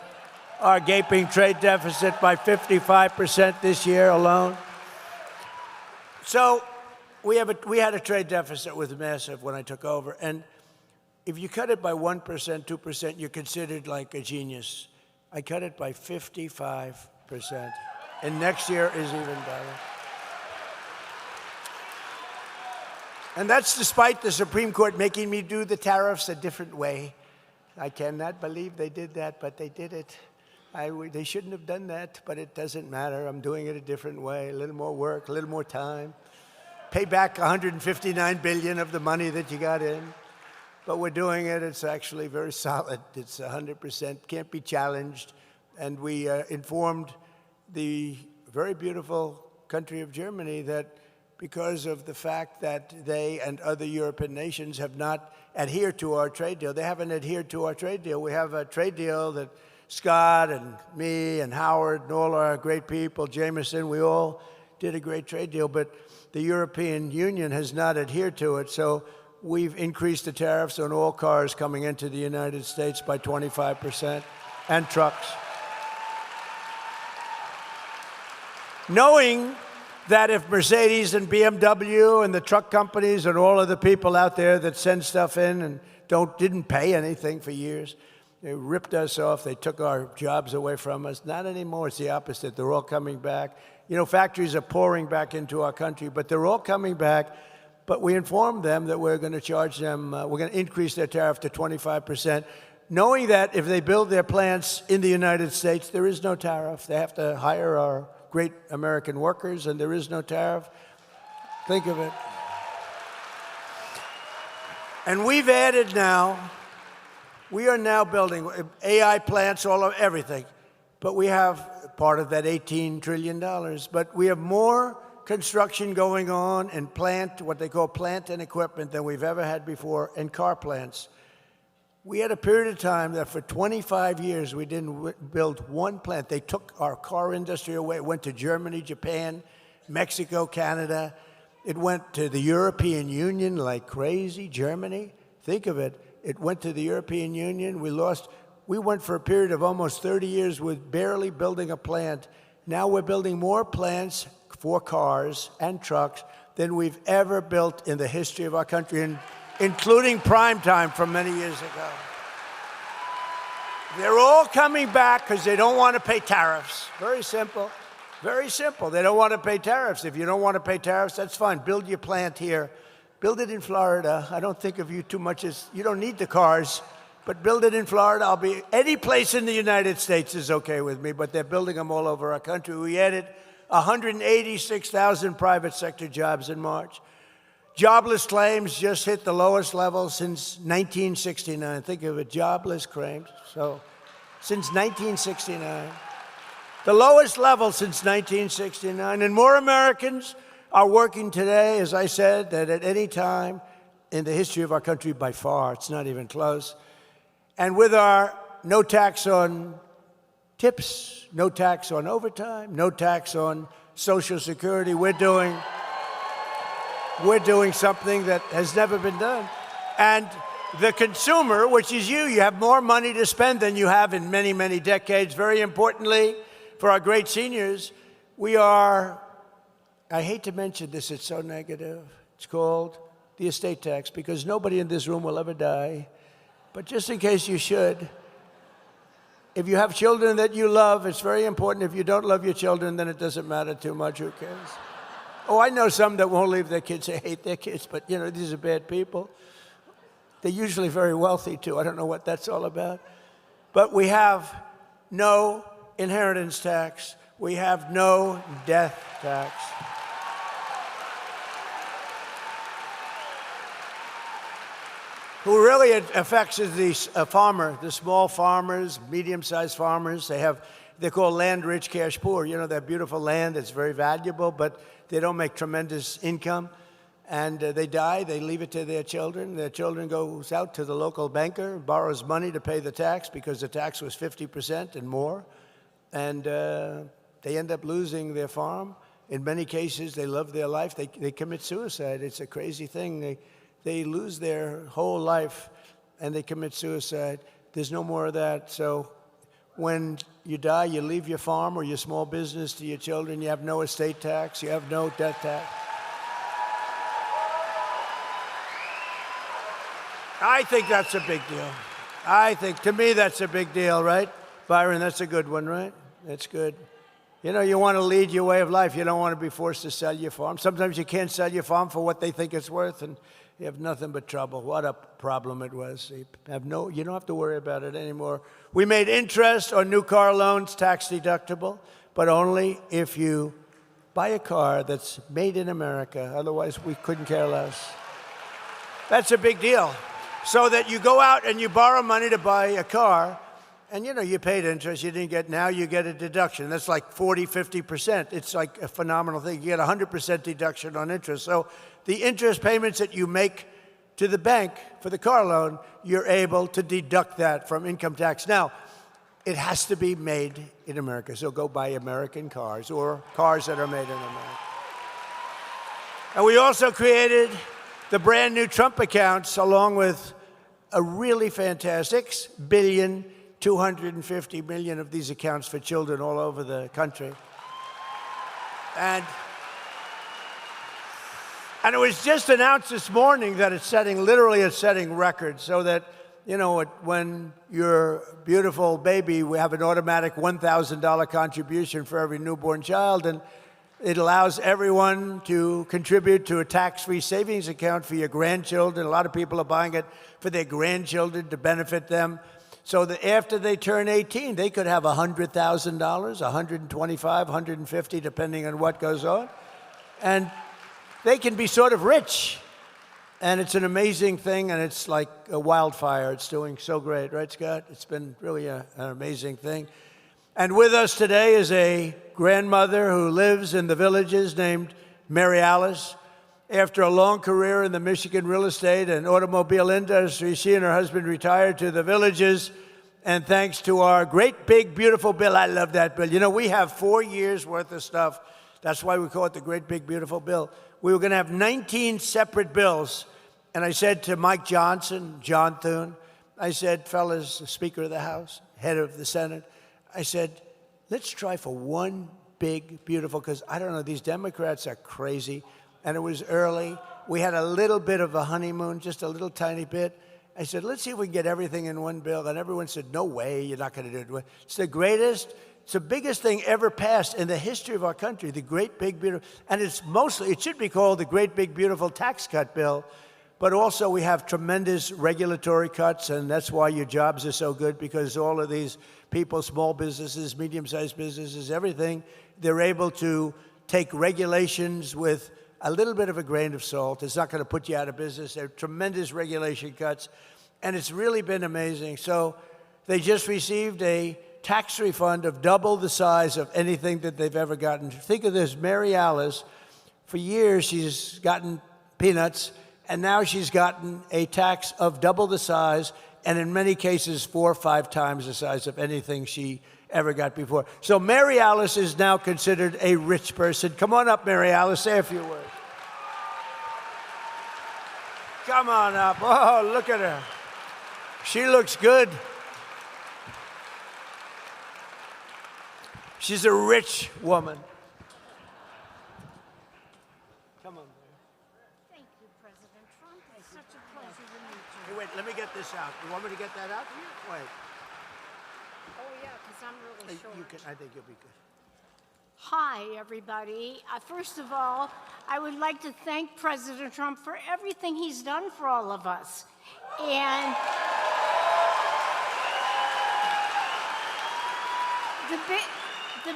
A: our gaping trade deficit by 55% this year alone. So we had a trade deficit with massive when I took over. And if you cut it by 1%, 2%, you're considered like a genius. I cut it by 55%. And next year is even better. And that's despite the Supreme Court making me do the tariffs a different way. I cannot believe they did that, but they did it. They shouldn't have done that, but it doesn't matter. I'm doing it a different way, a little more work, a little more time. Pay back $159 billion of the money that you got in. But we're doing it. It's actually very solid. It's 100%, can't be challenged. And we informed the very beautiful country of Germany that because of the fact that they and other European nations have not adhered to our trade deal. They haven't adhered to our trade deal. We have a trade deal that Scott and me and Howard and all our great people, Jameson, we all did a great trade deal, but the European Union has not adhered to it. So we've increased the tariffs on all cars coming into the United States by 25% and trucks. Knowing that if Mercedes and BMW and the truck companies and all of the people out there that send stuff in and didn't pay anything for years, they ripped us off, they took our jobs away from us. Not anymore, it's the opposite. They're all coming back. You know, factories are pouring back into our country, but they're all coming back. But we informed them that we're going to charge them, we're going to increase their tariff to 25%, knowing that if they build their plants in the United States, there is no tariff. They have to hire our great American workers, and there is no tariff. Think of it. And we've added now, we are now building AI plants, all of everything. But we have part of that $18 trillion. But we have more construction going on in plant, what they call plant and equipment, than we've ever had before, in car plants. We had a period of time that for 25 years we didn't build one plant. They took our car industry away. It went to Germany, Japan, Mexico, Canada. It went to the European Union like crazy. Germany, think of it. It went to the European Union. We went for a period of almost 30 years with barely building a plant. Now we're building more plants for cars and trucks than we've ever built in the history of our country, including prime time from many years ago. They're all coming back because they don't want to pay tariffs. Very simple. Very simple. They don't want to pay tariffs. If you don't want to pay tariffs, that's fine. Build your plant here. Build it in Florida. I don't think of you too much as, you don't need the cars, but build it in Florida. Any place in the United States is okay with me, but they're building them all over our country. We added 186,000 private sector jobs in March. Jobless claims just hit the lowest level since 1969. Think of it, jobless claims. So, since 1969. The lowest level since 1969. And more Americans are working today, as I said, than at any time in the history of our country by far. It's not even close. And with our no tax on tips, no tax on overtime, no tax on Social Security, we're doing something that has never been done. And the consumer, which is you have more money to spend than you have in many, many decades. Very importantly, for our great seniors, I hate to mention this, it's so negative. It's called the estate tax, because nobody in this room will ever die. But just in case you should, if you have children that you love, it's very important. If you don't love your children, then it doesn't matter too much. Who cares? Oh, I know some that won't leave their kids. They hate their kids, but, you know, these are bad people. They're usually very wealthy, too. I don't know what that's all about. But we have no inheritance tax. We have no death tax. Who really affects is the farmer, the small farmers, medium-sized farmers. They're called land-rich, cash-poor. You know, they have beautiful land that's very valuable, but they don't make tremendous income. And they die, they leave it to their children. Their children goes out to the local banker, borrows money to pay the tax because the tax was 50% and more. And they end up losing their farm. In many cases, they love their life. They commit suicide. It's a crazy thing. They lose their whole life and they commit suicide. There's no more of that. So when you die, you leave your farm or your small business to your children. You have no estate tax. You have no death tax. I think that's a big deal. To me, that's a big deal, right? Byron, that's a good one, right? That's good. You know, you want to lead your way of life. You don't want to be forced to sell your farm. Sometimes you can't sell your farm for what they think it's worth, and you have nothing but trouble. What a problem it was. You don't have to worry about it anymore. We made interest on new car loans tax deductible, but only if you buy a car that's made in America. Otherwise, we couldn't care less. That's a big deal. So that you go out and you borrow money to buy a car, And you paid interest, you didn't get, now you get a deduction. That's like 40, 50%. It's like a phenomenal thing. You get 100% deduction on interest. So the interest payments that you make to the bank for the car loan, you're able to deduct that from income tax. Now, it has to be made in America. So go buy American cars or cars that are made in America. And we also created the brand new Trump accounts along with a really fantastic $1.25 billion of these accounts for children all over the country. And it was just announced this morning that it's setting records so that, when your beautiful baby, we have an automatic $1,000 contribution for every newborn child, and it allows everyone to contribute to a tax-free savings account for your grandchildren. A lot of people are buying it for their grandchildren to benefit them, so that after they turn 18, they could have $100,000, $125,000, $150,000, depending on what goes on. And they can be sort of rich. And it's an amazing thing, and it's like a wildfire. It's doing so great, right, Scott? It's been really an amazing thing. And with us today is a grandmother who lives in the Villages named Mary Alice. After a long career in the Michigan real estate and automobile industry, she and her husband retired to the Villages. And thanks to our great, big, beautiful bill, I love that bill. We have 4 years' worth of stuff. That's why we call it the great, big, beautiful bill. We were going to have 19 separate bills. And I said to Mike Johnson, John Thune, I said, fellas, the Speaker of the House, head of the Senate, I said, let's try for one big, beautiful, because I don't know, these Democrats are crazy. And it was early. We had a little bit of a honeymoon, just a little tiny bit. I said, let's see if we can get everything in one bill. And everyone said, no way, you're not going to do it. It's the greatest, it's the biggest thing ever passed in the history of our country, the great, big, beautiful. And it should be called the great, big, beautiful tax cut bill. But also we have tremendous regulatory cuts, and that's why your jobs are so good, because all of these people, small businesses, medium-sized businesses, everything, they're able to take regulations with a little bit of a grain of salt. It's not going to put you out of business. There are tremendous regulation cuts, and it's really been amazing. So they just received a tax refund of double the size of anything that they've ever gotten. Think of this, Mary Alice, for years she's gotten peanuts, and now she's gotten a tax of double the size, and in many cases 4 or 5 times the size of anything she ever got before. So Mary Alice is now considered a rich person. Come on up, Mary Alice, say a few words. Come on up. Oh, look at her. She looks good. She's a rich woman. Come on.
B: Thank you, President Trump. It's such a pleasure to meet you.
A: Hey, wait, let me get this out. You want me to get that out? Wait.
B: Oh, yeah, because I'm really short.
A: I think you'll be good.
B: Hi, everybody. First of all, I would like to thank President Trump for everything he's done for all of us. And the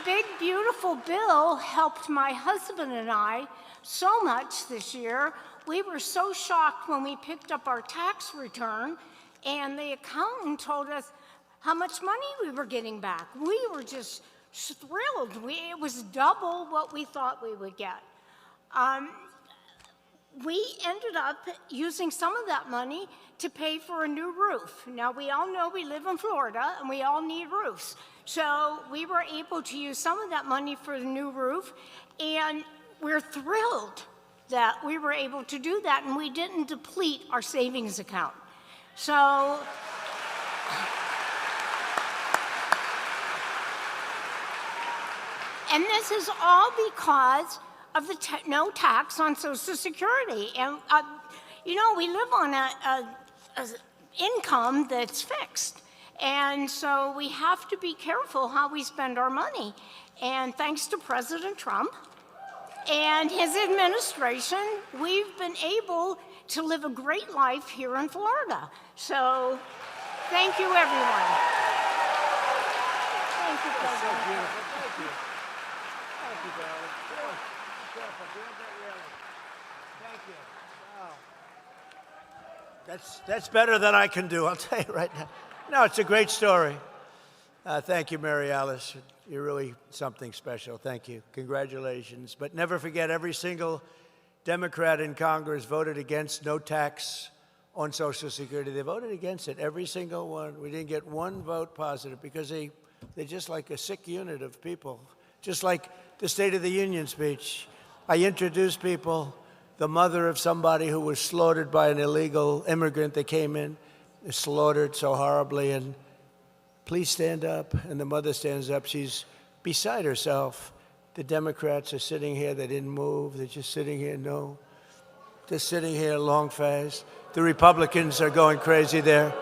B: big, beautiful bill helped my husband and I so much this year. We were so shocked when we picked up our tax return and the accountant told us how much money we were getting back. We were just thrilled. It was double what we thought we would get. We ended up using some of that money to pay for a new roof. Now, we all know we live in Florida and we all need roofs. So we were able to use some of that money for the new roof, and we're thrilled that we were able to do that, and we didn't deplete our savings account. So and this is all because of the no tax on Social Security. And, we live on a income that's fixed. And so we have to be careful how we spend our money. And thanks to President Trump and his administration, we've been able to live a great life here in Florida. So thank you, everyone. Thank you, President.
A: That's so beautiful. Thank you. Thank you, darling. Careful. Thank you. Wow. That's better than I can do, I'll tell you right now. No, it's a great story. Thank you, Mary Alice. You're really something special. Thank you. Congratulations. But never forget, every single Democrat in Congress voted against no tax on Social Security. They voted against it, every single one. We didn't get one vote positive because they're just like a sick unit of people. Just like the State of the Union speech. I introduced people, the mother of somebody who was slaughtered by an illegal immigrant that came in, slaughtered so horribly, and please stand up. And the mother stands up. She's beside herself. The Democrats are sitting here. They didn't move. They're just sitting here. No. They're sitting here long fast. The Republicans are going crazy there.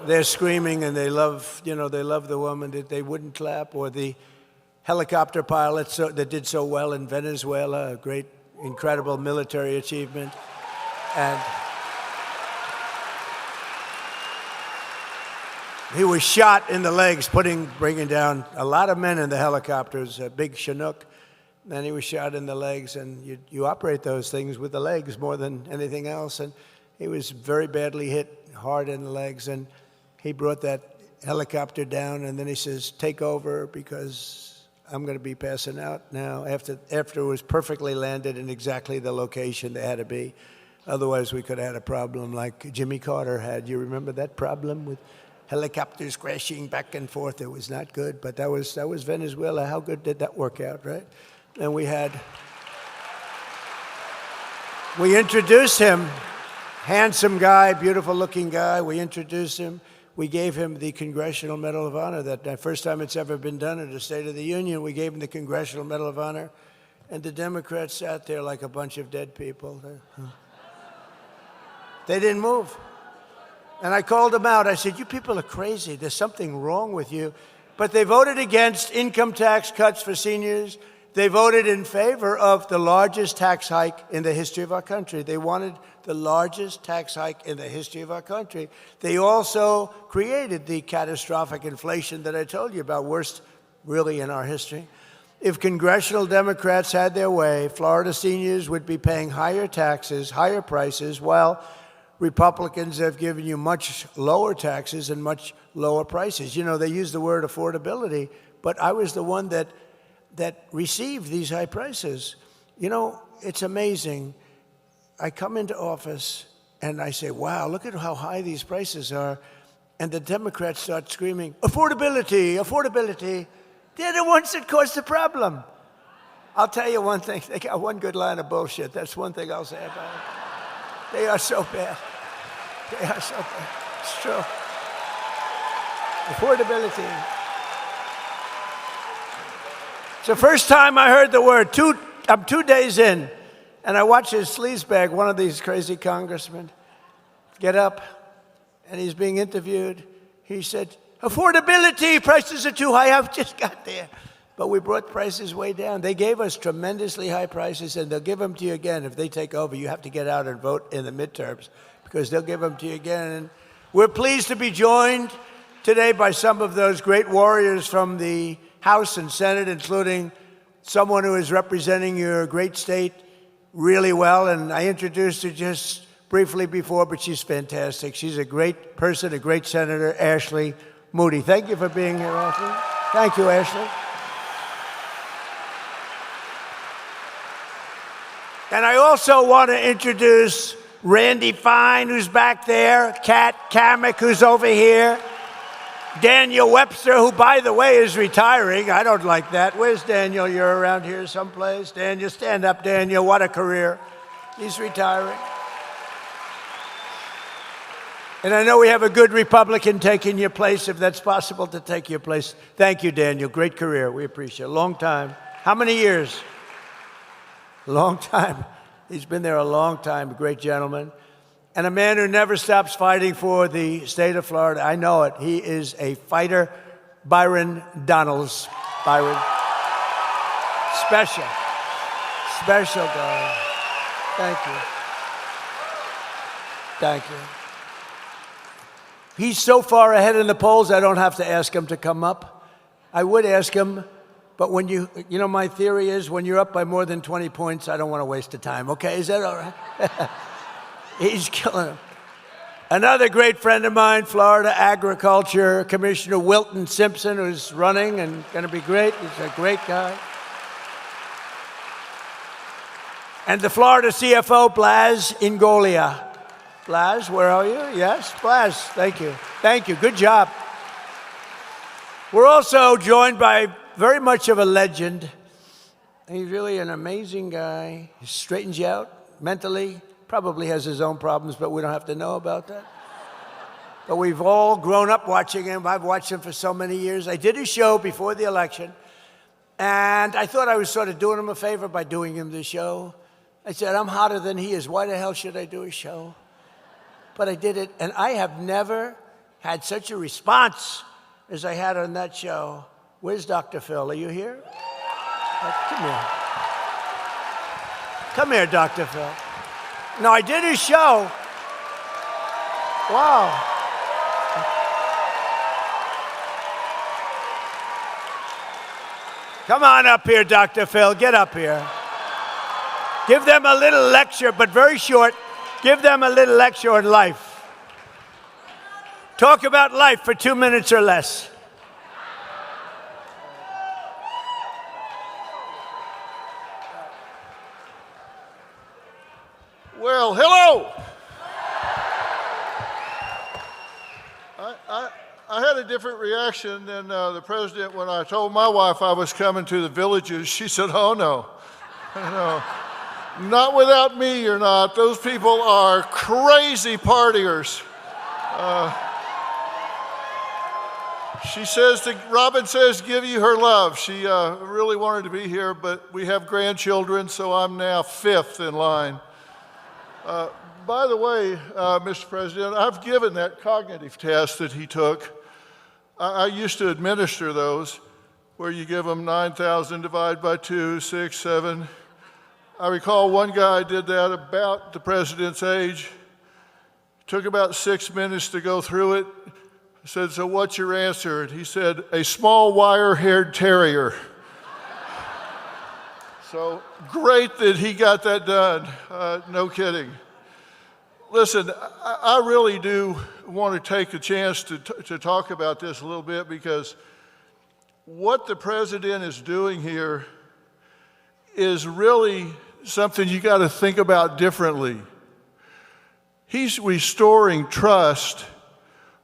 A: They're screaming, and they love the woman that they wouldn't clap, or the helicopter pilots that did so well in Venezuela, a great, incredible military achievement. And he was shot in the legs, bringing down a lot of men in the helicopters, a big Chinook. And he was shot in the legs, and you operate those things with the legs more than anything else. And he was very badly hit, hard in the legs, and he brought that helicopter down, and then he says, take over because I'm going to be passing out now, after it was perfectly landed in exactly the location they had to be. Otherwise, we could have had a problem like Jimmy Carter had. You remember that problem with helicopters crashing back and forth? It was not good, but that was Venezuela. How good did that work out, right? And we introduced him, handsome guy, beautiful looking guy. We introduced him. We gave him the Congressional Medal of Honor. That first time it's ever been done at a State of the Union. We gave him the Congressional Medal of Honor. And the Democrats sat there like a bunch of dead people. They didn't move. And I called them out. I said, you people are crazy. There's something wrong with you. But they voted against income tax cuts for seniors. They voted in favor of the largest tax hike in the history of our country. They wanted the largest tax hike in the history of our country. They also created the catastrophic inflation that I told you about, worst really in our history. If congressional Democrats had their way, Florida seniors would be paying higher taxes, higher prices, while Republicans have given you much lower taxes and much lower prices. You know, they use the word affordability, but I was the one that received these high prices. You know, it's amazing. I come into office and I say, wow, look at how high these prices are. And the Democrats start screaming, affordability, affordability. They're the ones that caused the problem. I'll tell you one thing. They got one good line of bullshit. That's one thing I'll say about it. They are so bad. They are so bad. It's true. Affordability. It's the first time I heard the word. I'm 2 days in, and I watch this sleazebag, one of these crazy congressmen, get up, and he's being interviewed. He said, affordability, prices are too high. I've just got there. But we brought prices way down. They gave us tremendously high prices, and they'll give them to you again. If they take over, you have to get out and vote in the midterms, because they'll give them to you again. And we're pleased to be joined today by some of those great warriors from the House and Senate, including someone who is representing your great state really well. And I introduced her just briefly before, but she's fantastic. She's a great person, a great senator, Ashley Moody. Thank you for being here, Ashley. Thank you, Ashley. And I also want to introduce Randy Fine, who's back there, Kat Kamek, who's over here, Daniel Webster, who, by the way, is retiring. I don't like that. Where's Daniel? You're around here someplace. Daniel, stand up, Daniel. What a career. He's retiring. And I know we have a good Republican taking your place, if that's possible to take your place. Thank you, Daniel. Great career. We appreciate it. Long time. How many years? Long time. He's been there a long time. A great gentleman. And a man who never stops fighting for the state of Florida. I know it. He is a fighter. Byron Donalds. Byron. Special. Special guy. Thank you. Thank you. He's so far ahead in the polls, I don't have to ask him to come up. I would ask him, but when you know, my theory is when you're up by more than 20 points, I don't want to waste the time. Okay, is that all right? He's killing him. Another great friend of mine, Florida Agriculture Commissioner Wilton Simpson, who's running and going to be great. He's a great guy. And the Florida CFO, Blas Ingolia. Blas, where are you? Yes, Blas, thank you. Thank you, good job. We're also joined by very much of a legend. He's really an amazing guy. He straightens you out mentally. Probably has his own problems, but we don't have to know about that. But we've all grown up watching him. I've watched him for so many years. I did a show before the election, and I thought I was sort of doing him a favor by doing him the show. I said, I'm hotter than he is. Why the hell should I do a show? But I did it, and I have never had such a response as I had on that show. Where's Dr. Phil? Are you here? Come here. Come here, Dr. Phil. No, I did his show. Wow. Come on up here, Dr. Phil. Get up here. Give them a little lecture, but very short. Give them a little lecture on life. Talk about life for 2 minutes or less.
C: Well, hello. I had a different reaction than the president when I told my wife I was coming to the Villages. She said, oh, no. No. Not without me, you're not. Those people are crazy partiers. She says, Robin says, give you her love. She really wanted to be here, but we have grandchildren, so I'm now 5th in line. By the way, Mr. President, I've given that cognitive test that he took. I used to administer those, where you give them 9,000 divided by 2, 6, 7. I recall one guy did that about the president's age. Took about 6 minutes to go through it. I said, so what's your answer? And he said, a small wire-haired terrier. So great that he got that done. No kidding. Listen, I really do want to take a chance to talk about this a little bit, because what the president is doing here is really something you got to think about differently. He's restoring trust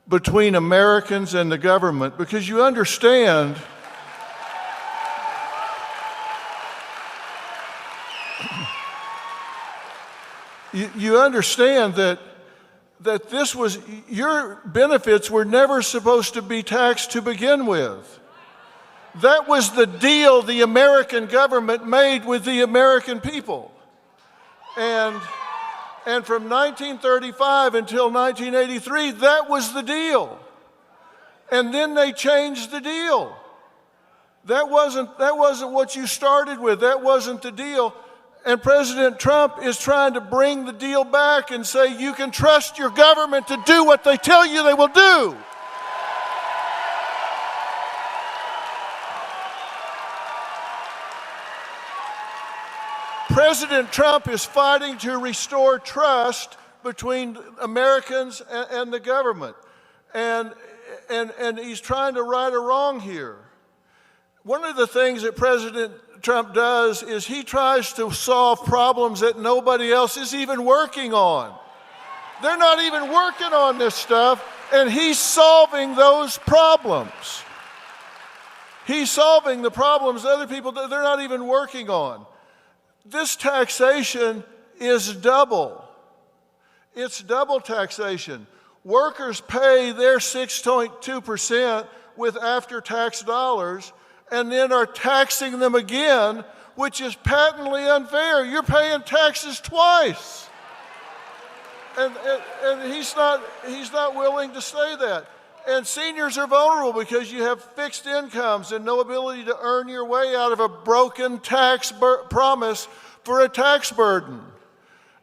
C: between Americans and the government, because you understand you understand that this was, your benefits were never supposed to be taxed to begin with. That was the deal the American government made with the American people. And from 1935 until 1983, that was the deal. And then they changed the deal. That wasn't what you started with. That wasn't the deal. And President Trump is trying to bring the deal back and say you can trust your government to do what they tell you they will do. President Trump is fighting to restore trust between Americans and the government. And he's trying to right a wrong here. One of the things that President Trump does is he tries to solve problems that nobody else is even working on. They're not even working on this stuff, and he's solving those problems. He's solving the problems other people, they're not even working on. This taxation is double. It's double taxation. Workers pay their 6.2% with after-tax dollars, and then are taxing them again, which is patently unfair. You're paying taxes twice. And he's not willing to say that. And seniors are vulnerable because you have fixed incomes and no ability to earn your way out of a broken tax promise for a tax burden.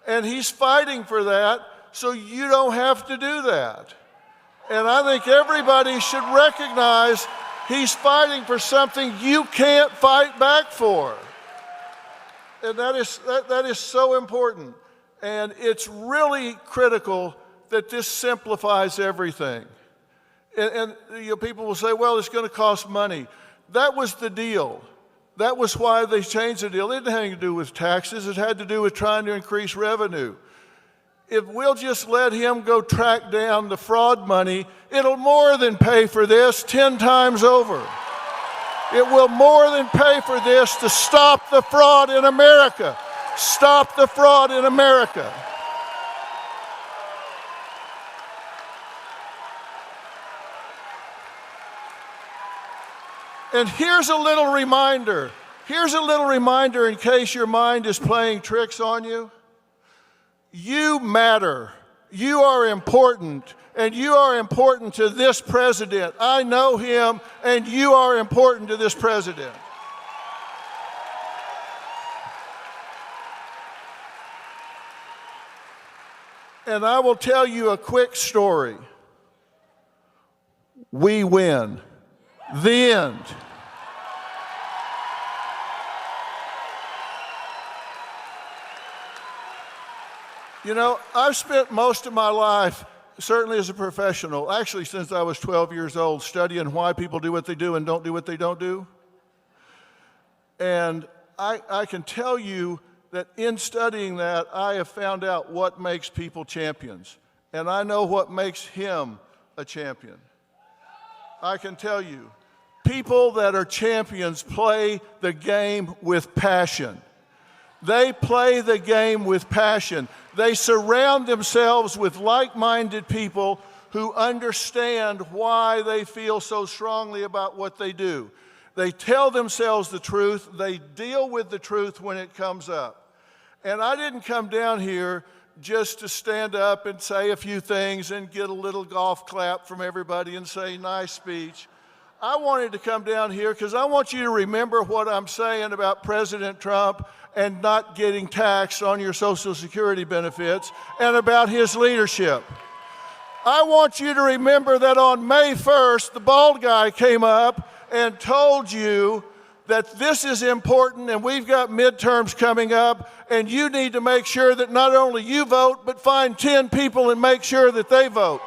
C: And he's fighting for that so you don't have to do that. And I think everybody should recognize he's fighting for something you can't fight back for. And that is so important. And it's really critical that this simplifies everything. And people will say, well, it's going to cost money. That was the deal. That was why they changed the deal. It didn't have anything to do with taxes. It had to do with trying to increase revenue. If we'll just let him go track down the fraud money, it'll more than pay for this 10 times over. It will more than pay for this to stop the fraud in America. Stop the fraud in America. And here's a little reminder. Here's a little reminder in case your mind is playing tricks on you. You matter. You are important. And you are important to this president. I know him, and you are important to this president. And I will tell you a quick story. We win. The end. You know, I've spent most of my life, certainly as a professional, actually since I was 12 years old, studying why people do what they do and don't do what they don't do. And I can tell you that in studying that, I have found out what makes people champions. And I know what makes him a champion. I can tell you, people that are champions play the game with passion. They play the game with passion. They surround themselves with like-minded people who understand why they feel so strongly about what they do. They tell themselves the truth. They deal with the truth when it comes up. And I didn't come down here just to stand up and say a few things and get a little golf clap from everybody and say, nice speech. I wanted to come down here because I want you to remember what I'm saying about President Trump and not getting taxed on your Social Security benefits and about his leadership. I want you to remember that on May 1st, the bald guy came up and told you that this is important and we've got midterms coming up and you need to make sure that not only you vote, but find 10 people and make sure that they vote.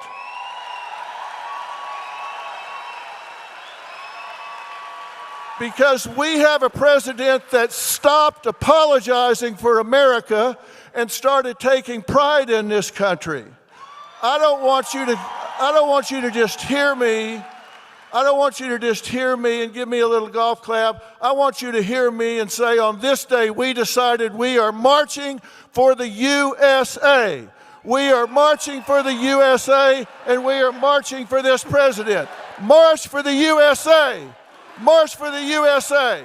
C: Because we have a president that stopped apologizing for America and started taking pride in this country. I don't want you to just hear me. I don't want you to just hear me and give me a little golf clap. I want you to hear me and say, on this day, we decided we are marching for the USA. We are marching for the USA, and we are marching for this president. March for the USA. March for the USA.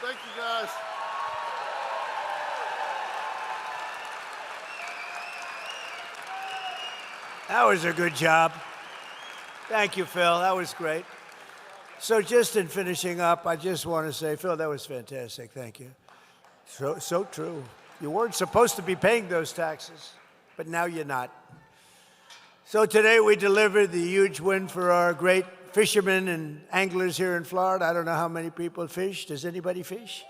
C: Thank you, guys.
A: That was a good job. Thank you, Phil. That was great. So just in finishing up, I just want to say, Phil, that was fantastic. Thank you. So true. You weren't supposed to be paying those taxes, but now you're not. So today we delivered the huge win for our great fishermen and anglers here in Florida. I don't know how many people fish. Does anybody fish?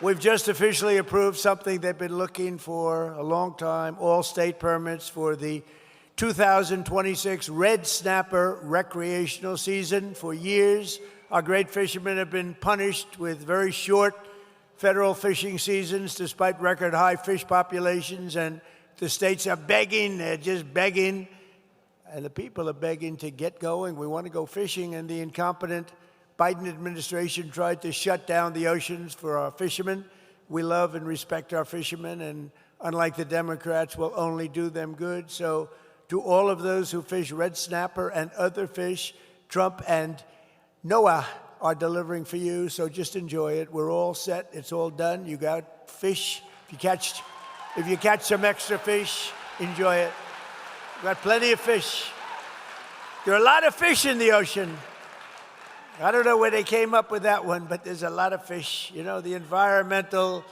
A: We've just officially approved something they've been looking for a long time, all state permits for the 2026 red snapper recreational season. For years, our great fishermen have been punished with very short federal fishing seasons despite record high fish populations, and the states are begging, they're just begging, and the people are begging to get going. We want to go fishing, and the incompetent Biden administration tried to shut down the oceans for our fishermen. We love and respect our fishermen, and unlike the Democrats, we'll only do them good. So to all of those who fish red snapper and other fish, Trump and Noah are delivering for you, so just enjoy it. We're all set. It's all done. You got fish. If you catch some extra fish, enjoy it. We got plenty of fish. There are a lot of fish in the ocean. I don't know where they came up with that one, but there's a lot of fish. You know, the environmental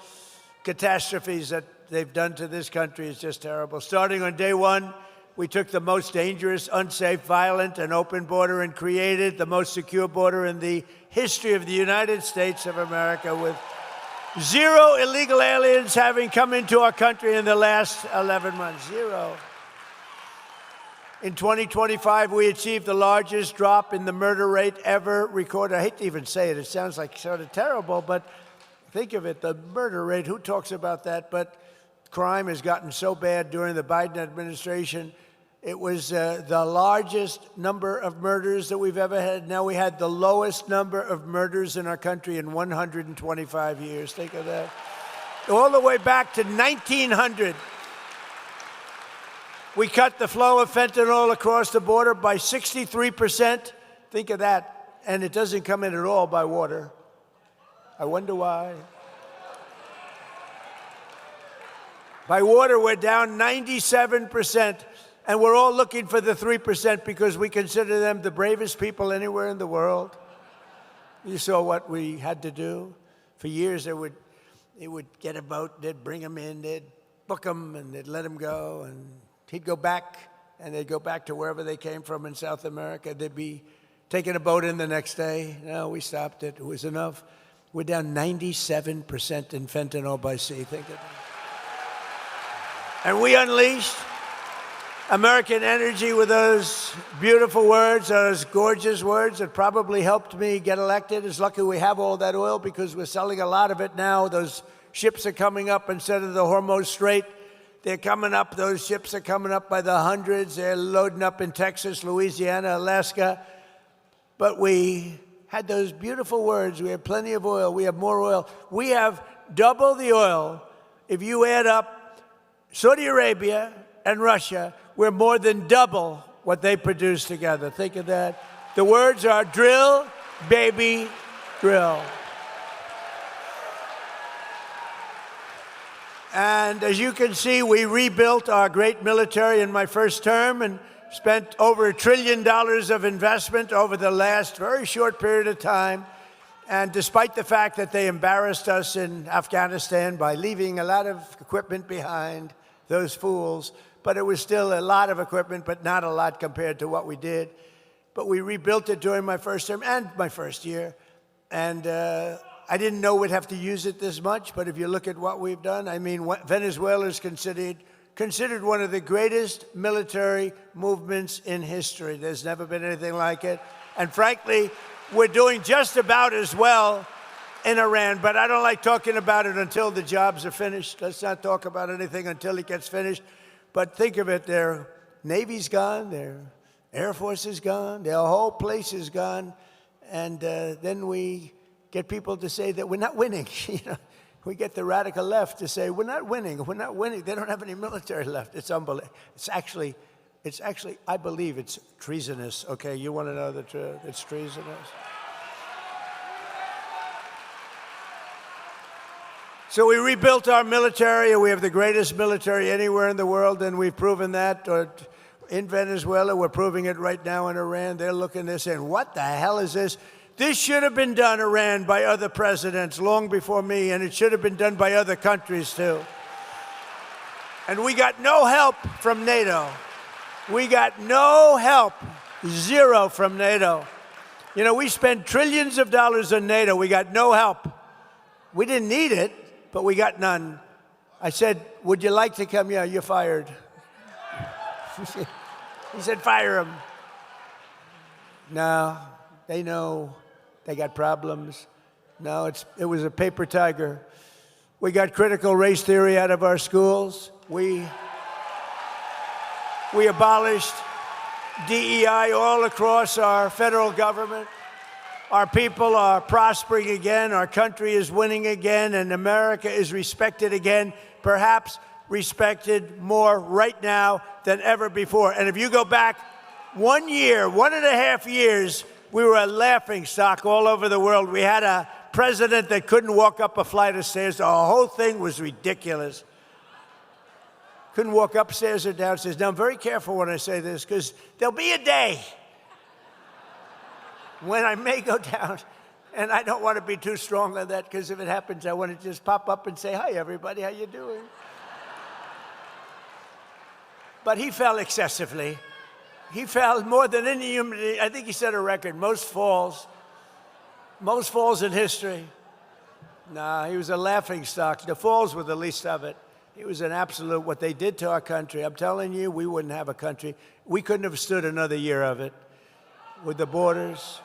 A: catastrophes that they've done to this country is just terrible. Starting on day one, We took the most dangerous, unsafe, violent, and open border and created the most secure border in the history of the United States of America, with 0 illegal aliens having come into our country in the last 11 months. 0. In 2025, we achieved the largest drop in the murder rate ever recorded. I hate to even say it. It sounds like sort of terrible, but think of it, the murder rate. Who talks about that? But crime has gotten so bad during the Biden administration. It was the largest number of murders that we've ever had. Now we had the lowest number of murders in our country in 125 years. Think of that. All the way back to 1900. We cut the flow of fentanyl across the border by 63%. Think of that. And it doesn't come in at all by water. I wonder why. By water, we're down 97%. And we're all looking for the 3% because we consider them the bravest people anywhere in the world. You saw what we had to do. For years, they would get a boat, they'd bring them in, they'd book them, and they'd let them go. And he'd go back, and they'd go back to wherever they came from in South America. They'd be taking a boat in the next day. No, we stopped it. It was enough. We're down 97% in fentanyl by sea. Think of that. And we unleashed American energy with those beautiful words, those gorgeous words that probably helped me get elected. It's lucky we have all that oil because we're selling a lot of it now. Those ships are coming up instead of the Hormuz Strait. They're coming up. Those ships are coming up by the hundreds. They're loading up in Texas, Louisiana, Alaska. But we had those beautiful words. We have plenty of oil. We have more oil. We have double the oil. If you add up Saudi Arabia and Russia, we're more than double what they produce together. Think of that. The words are drill, baby, drill. And as you can see, we rebuilt our great military in my first term and spent over $1 trillion of investment over the last very short period of time. And despite the fact that they embarrassed us in Afghanistan by leaving a lot of equipment behind, those fools, but it was still a lot of equipment, but not a lot compared to what we did. But we rebuilt it during my first term and my first year. And I didn't know we'd have to use it this much, but if you look at what we've done, I mean, Venezuela is considered one of the greatest military movements in history. There's never been anything like it. And frankly, we're doing just about as well in Iran, but I don't like talking about it until the jobs are finished. Let's not talk about anything until it gets finished. But think of it, their Navy's gone, their Air Force is gone, their whole place is gone. And then we get people to say that we're not winning. You know, we get the radical left to say, we're not winning. They don't have any military left. It's unbelievable. It's actually, I believe it's treasonous. Okay, you want to know the truth? It's treasonous. So we rebuilt our military. We have the greatest military anywhere in the world, and we've proven that. In Venezuela, we're proving it right now in Iran. They're looking, they're saying, what the hell is this? This should have been done, Iran, by other presidents long before me, and it should have been done by other countries, too. And we got no help from NATO. We got no help, zero from NATO. You know, we spend trillions of dollars on NATO. We got no help. We didn't need it, but we got none. I said, would you like to come? Yeah, you're fired. He said, fire him. No, they know they got problems. No, it was a paper tiger. We got critical race theory out of our schools. We abolished DEI all across our federal government. Our people are prospering again, our country is winning again, and America is respected again, perhaps respected more right now than ever before. And if you go back 1 year, 1.5 years, we were a laughingstock all over the world. We had a president that couldn't walk up a flight of stairs. The whole thing was ridiculous. Couldn't walk upstairs or downstairs. Now, I'm very careful when I say this, because there'll be a day when I may go down, and I don't want to be too strong on that, because if it happens, I want to just pop up and say, hi, everybody, how you doing? But he fell excessively. He fell more than any human. I think he set a record, most falls in history. Nah, he was a laughing stock. The falls were the least of it. He was an absolute, what they did to our country. I'm telling you, we wouldn't have a country. We couldn't have stood another year of it. With the borders.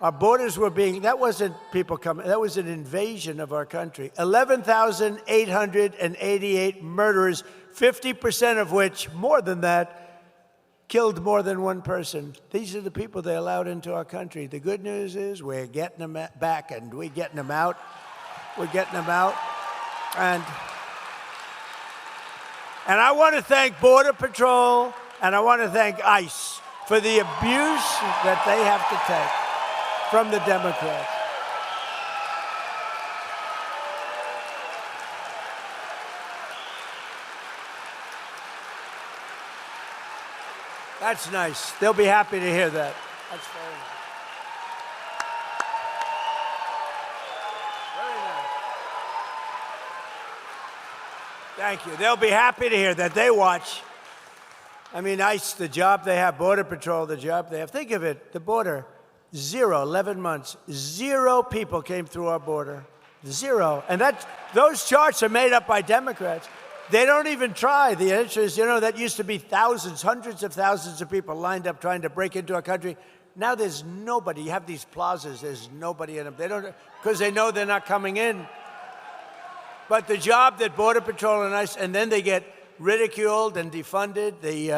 A: Our borders were being, that wasn't people coming, that was an invasion of our country. 11,888 murderers, 50% of which, more than that, killed more than one person. These are the people they allowed into our country. The good news is we're getting them back, and we're getting them out. We're getting them out. And I want to thank Border Patrol, and I want to thank ICE for the abuse that they have to take from the Democrats. That's nice. They'll be happy to hear that. That's very nice. Very nice. Thank you. They'll be happy to hear that. They watch. I mean, ICE, the job they have, Border Patrol, the job they have. Think of it, the border, 11 months. 0 people came through our border. 0. And those charts are made up by Democrats. They don't even try. The answer is, that used to be thousands, hundreds of thousands of people lined up trying to break into our country. Now there's nobody. You have these plazas, there's nobody in them. They don't, because they know they're not coming in. But the job that Border Patrol and ICE, and then they get ridiculed and defunded. They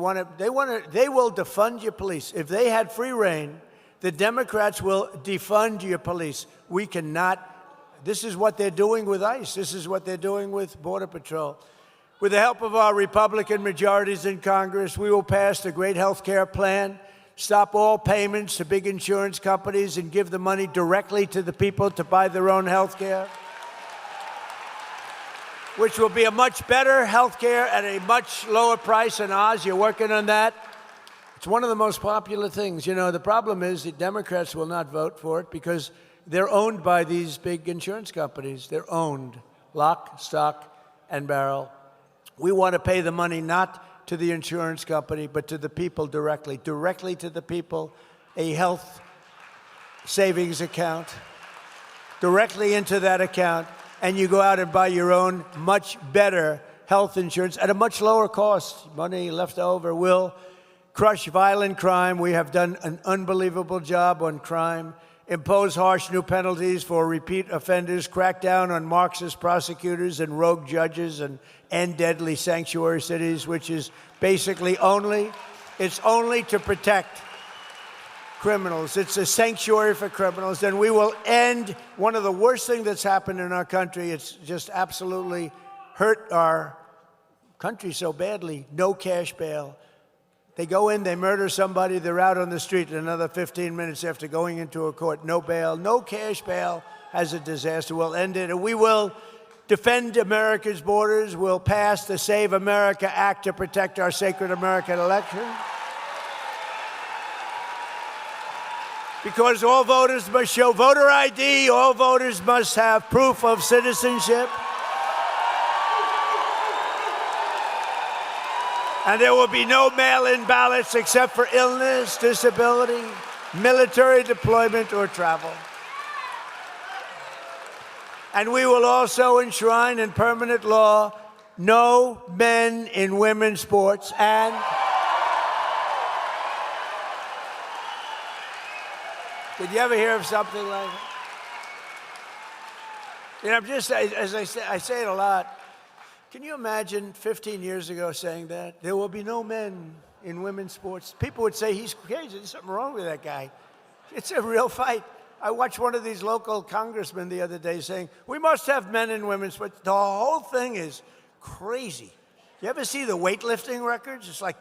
A: will defund your police. If they had free reign, the Democrats will defund your police. We cannot. This is what they're doing with ICE. This is what they're doing with Border Patrol. With the help of our Republican majorities in Congress, we will pass the great health care plan, stop all payments to big insurance companies, and give the money directly to the people to buy their own health care, which will be a much better health care at a much lower price than ours. You're working on that. It's one of the most popular things. The problem is the Democrats will not vote for it because they're owned by these big insurance companies. They're owned, lock, stock, and barrel. We want to pay the money not to the insurance company, but to the people directly to the people, a health savings account, directly into that account, and you go out and buy your own much better health insurance at a much lower cost. Money left over will crush violent crime. We have done an unbelievable job on crime. Impose harsh new penalties for repeat offenders, crack down on Marxist prosecutors and rogue judges, and end deadly sanctuary cities, which is basically only to protect criminals. It's a sanctuary for criminals, and we will end one of the worst things that's happened in our country. It's just absolutely hurt our country so badly. No cash bail. They go in, they murder somebody, they're out on the street in another 15 minutes after going into a court. No bail, no cash bail as a disaster. We'll end it, and we will defend America's borders. We'll pass the Save America Act to protect our sacred American election. Because all voters must show voter ID, all voters must have proof of citizenship. And there will be no mail-in ballots except for illness, disability, military deployment, or travel. And we will also enshrine in permanent law no men in women's sports and did you ever hear of something like that? I'm just, as I say it a lot. Can you imagine 15 years ago saying that? There will be no men in women's sports. People would say, he's crazy, there's something wrong with that guy. It's a real fight. I watched one of these local congressmen the other day saying, we must have men in women's sports. The whole thing is crazy. You ever see the weightlifting records? It's like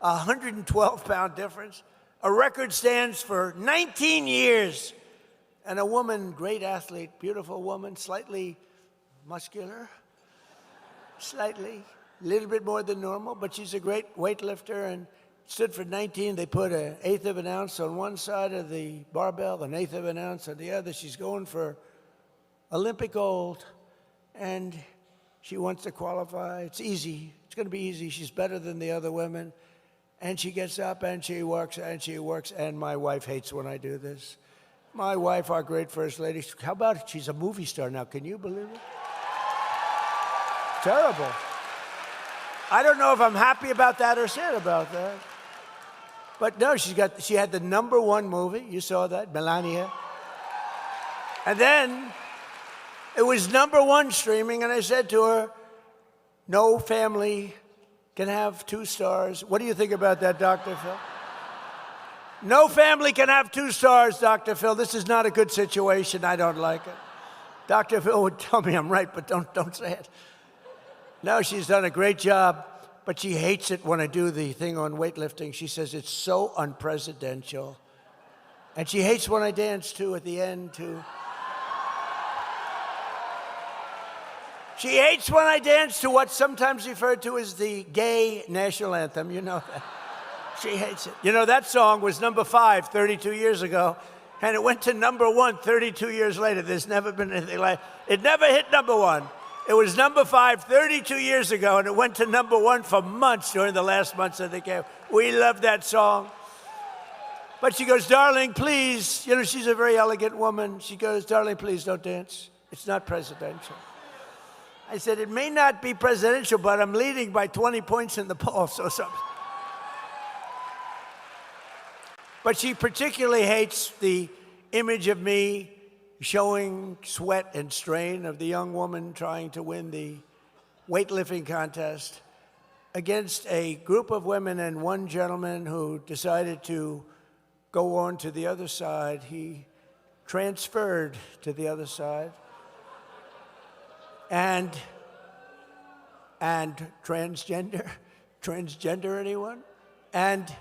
A: a 112-pound difference. A record stands for 19 years. And a woman, great athlete, beautiful woman, slightly muscular, slightly, a little bit more than normal, but she's a great weightlifter and stood for 19. They put an eighth of an ounce on one side of the barbell, an eighth of an ounce on the other. She's going for Olympic gold, and she wants to qualify. It's easy. It's going to be easy. She's better than the other women. And she gets up and she works and she works. And my wife hates when I do this. My wife, our great first lady, how about it? She's a movie star now. Can you believe it? Terrible. I don't know if I'm happy about that or sad about that. But no, she had the #1 movie. You saw that, Melania. And then it was #1 streaming, and I said to her, no family can have 2 stars. What do you think about that, Dr. Phil? No family can have 2 stars, Dr. Phil. This is not a good situation. I don't like it. Dr. Phil would tell me I'm right, but don't say it. No, she's done a great job, but she hates it when I do the thing on weightlifting. She says it's so unpresidential. And she hates when I dance, too, at the end, too. She hates when I dance to what's sometimes referred to as the gay national anthem. You know that. She hates it. You know, that song was #5 32 years ago, and it went to #1 32 years later. There's never been anything like it. It never hit #1. It was #5 32 years ago, and it went to #1 for months during the last months of the game. We love that song. But she goes, darling, please. You know, she's a very elegant woman. She goes, darling, please don't dance. It's not presidential. I said, it may not be presidential, but I'm leading by 20 points in the poll, so something. But she particularly hates the image of me showing sweat and strain of the young woman trying to win the weightlifting contest against a group of women and one gentleman who decided to go on to the other side. He transferred to the other side. And transgender anyone? And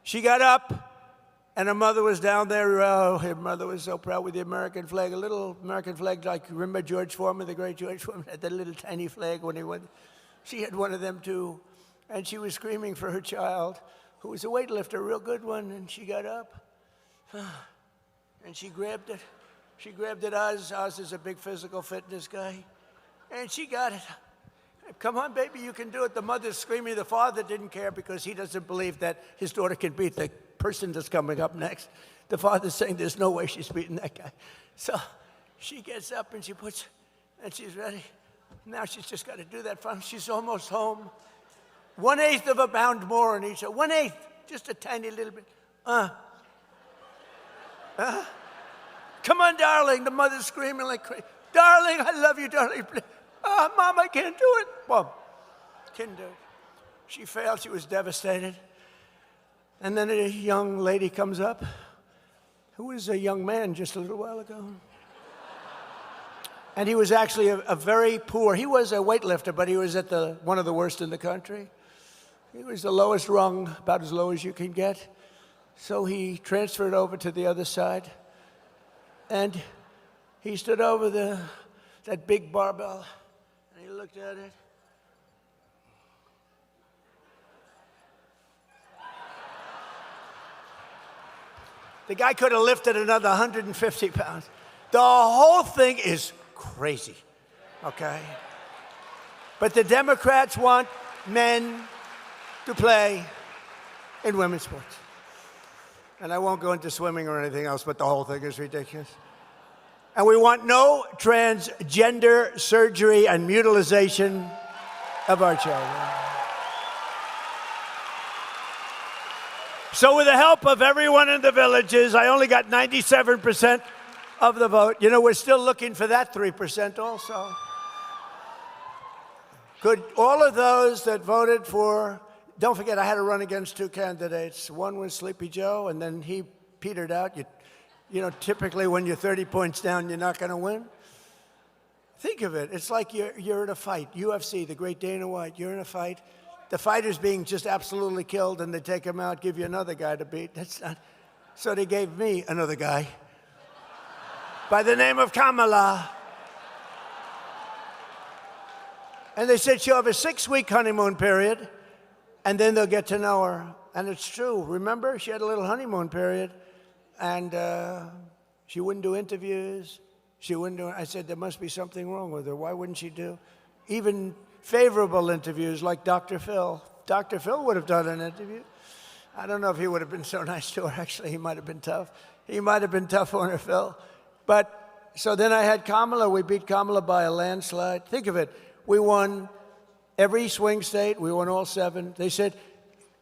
A: she got up, and her mother was down there. Oh, her mother was so proud with the American flag, a little American flag like, remember George Foreman, the great George Foreman, had that little tiny flag when he went. She had one of them too, and she was screaming for her child, who was a weightlifter, a real good one, and she got up, and she grabbed it. She grabbed it. Oz is a big physical fitness guy. And she got it. Come on, baby, you can do it. The mother's screaming. The father didn't care because he doesn't believe that his daughter can beat the person that's coming up next. The father's saying there's no way she's beating that guy. So she gets up and and she's ready. Now she's just got to do that fun. She's almost home. 1/8 of a pound more in each. 1/8, just a tiny little bit. Come on, darling. The mother's screaming like crazy. Darling, I love you, darling. Mom, I can't do it. Mom, couldn't do it. She failed. She was devastated. And then a young lady comes up who was a young man just a little while ago. And he was actually a very poor, he was a weightlifter, but he was at one of the worst in the country. He was the lowest rung, about as low as you can get. So he transferred over to the other side. And he stood over that big barbell, and he looked at it. The guy could have lifted another 150 pounds. The whole thing is crazy, okay? But the Democrats want men to play in women's sports. And I won't go into swimming or anything else, but the whole thing is ridiculous. And we want no transgender surgery and mutilization of our children. So with the help of everyone in the villages, I only got 97% of the vote. You know, we're still looking for that 3% also. Could all of those that voted for, don't forget, I had to run against 2 candidates. One was Sleepy Joe, and then he petered out. You know, typically when you're 30 points down, you're not going to win. Think of it. It's like you're in a fight. UFC, the great Dana White, you're in a fight. The fighter's being just absolutely killed, and they take him out, give you another guy to beat. That's not. So they gave me another guy by the name of Kamala. And they said she'll have a 6-week honeymoon period, and then they'll get to know her. And it's true. Remember, she had a little honeymoon period, and she wouldn't do interviews. I said, there must be something wrong with her. Why wouldn't she do? Even favorable interviews like Dr. Phil. Dr. Phil would have done an interview. I don't know if he would have been so nice to her. Actually, he might have been tough. He might have been tough on her, Phil. But so then I had Kamala. We beat Kamala by a landslide. Think of it. We won every swing state. We won all 7. They said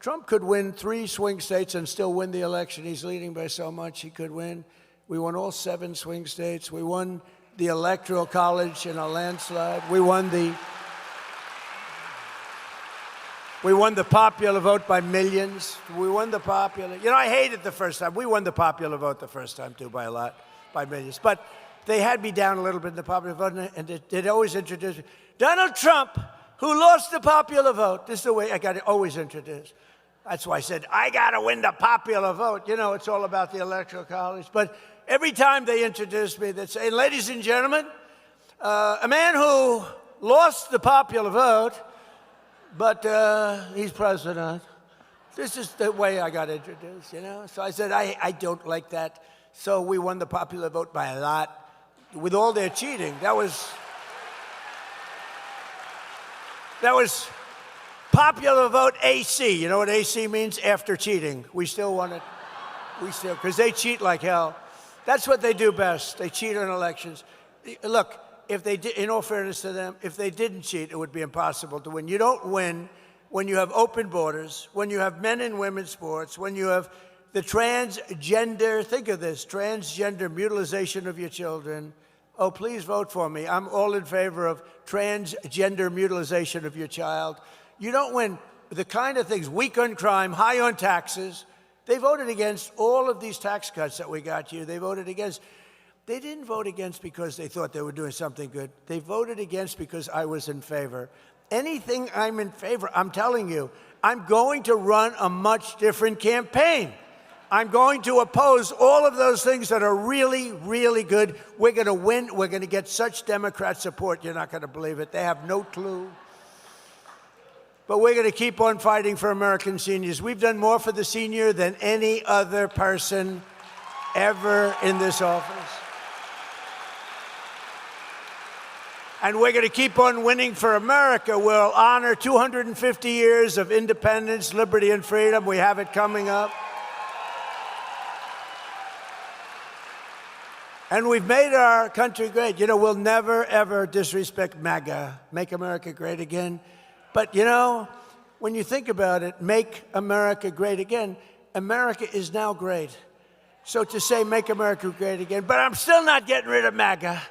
A: Trump could win 3 swing states and still win the election. He's leading by so much he could win. We won all 7 swing states. We won the Electoral College in a landslide. We won the popular vote by millions. We won the popular. You know, I hated the first time. We won the popular vote the first time, too, by a lot, by millions. But they had me down a little bit in the popular vote, and they'd always introduce me. Donald Trump, who lost the popular vote. This is the way I got to always introduce. That's why I said, I got to win the popular vote. You know, it's all about the Electoral College. But every time they introduced me, they'd say, ladies and gentlemen, a man who lost the popular vote, but he's president. This is the way I got introduced, you know? So I said, I don't like that. So we won the popular vote by a lot. With all their cheating, that was popular vote AC. You know what AC means? After cheating. We still won it. Because they cheat like hell. That's what they do best. They cheat on elections. Look, if they did, in all fairness to them, if they didn't cheat, it would be impossible to win. You don't win when you have open borders, when you have men and women's sports, when you have the transgender, think of this, transgender mutilization of your children. Oh, please vote for me. I'm all in favor of transgender mutilization of your child. You don't win the kind of things, weak on crime, high on taxes. They voted against all of these tax cuts that we got you. They voted against. They didn't vote against because they thought they were doing something good. They voted against because I was in favor. Anything I'm in favor, I'm telling you, I'm going to run a much different campaign. I'm going to oppose all of those things that are really, really good. We're going to win. We're going to get such Democrat support, you're not going to believe it. They have no clue. But we're going to keep on fighting for American seniors. We've done more for the senior than any other person ever in this office. And we're going to keep on winning for America. We'll honor 250 years of independence, liberty, and freedom. We have it coming up. And we've made our country great. You know, we'll never, ever disrespect MAGA, Make America Great Again. But, you know, when you think about it, Make America Great Again, America is now great. So to say Make America Great Again, but I'm still not getting rid of MAGA.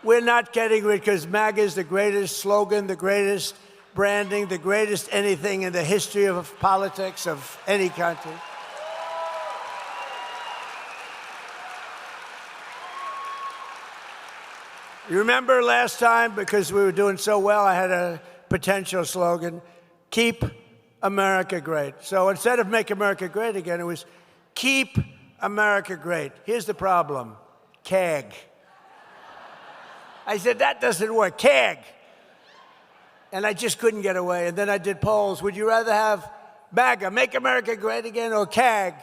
A: We're not getting rid, because MAGA is the greatest slogan, the greatest branding, the greatest anything in the history of politics of any country. You remember last time, because we were doing so well, I had a potential slogan, Keep America Great. So instead of Make America Great Again, it was Keep America Great. Here's the problem, CAG. I said, that doesn't work, CAG. And I just couldn't get away. And then I did polls. Would you rather have MAGA, Make America Great Again, or CAG?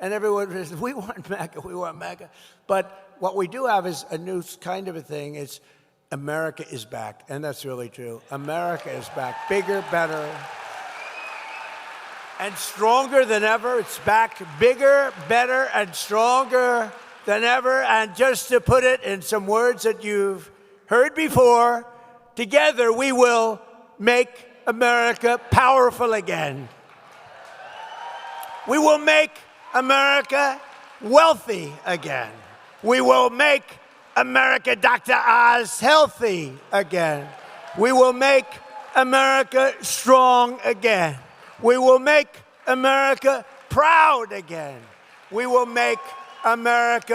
A: And everyone says, we want MAGA, we want MAGA. But what we do have is a new kind of a thing. It's America is back. And that's really true. America is back. Bigger, better, and stronger than ever. It's back bigger, better, and stronger than ever. And just to put it in some words that you've heard before, together we will make America powerful again. We will make America wealthy again. We will make America, Dr. Oz, healthy again. We will make America strong again. We will make America proud again. We will make America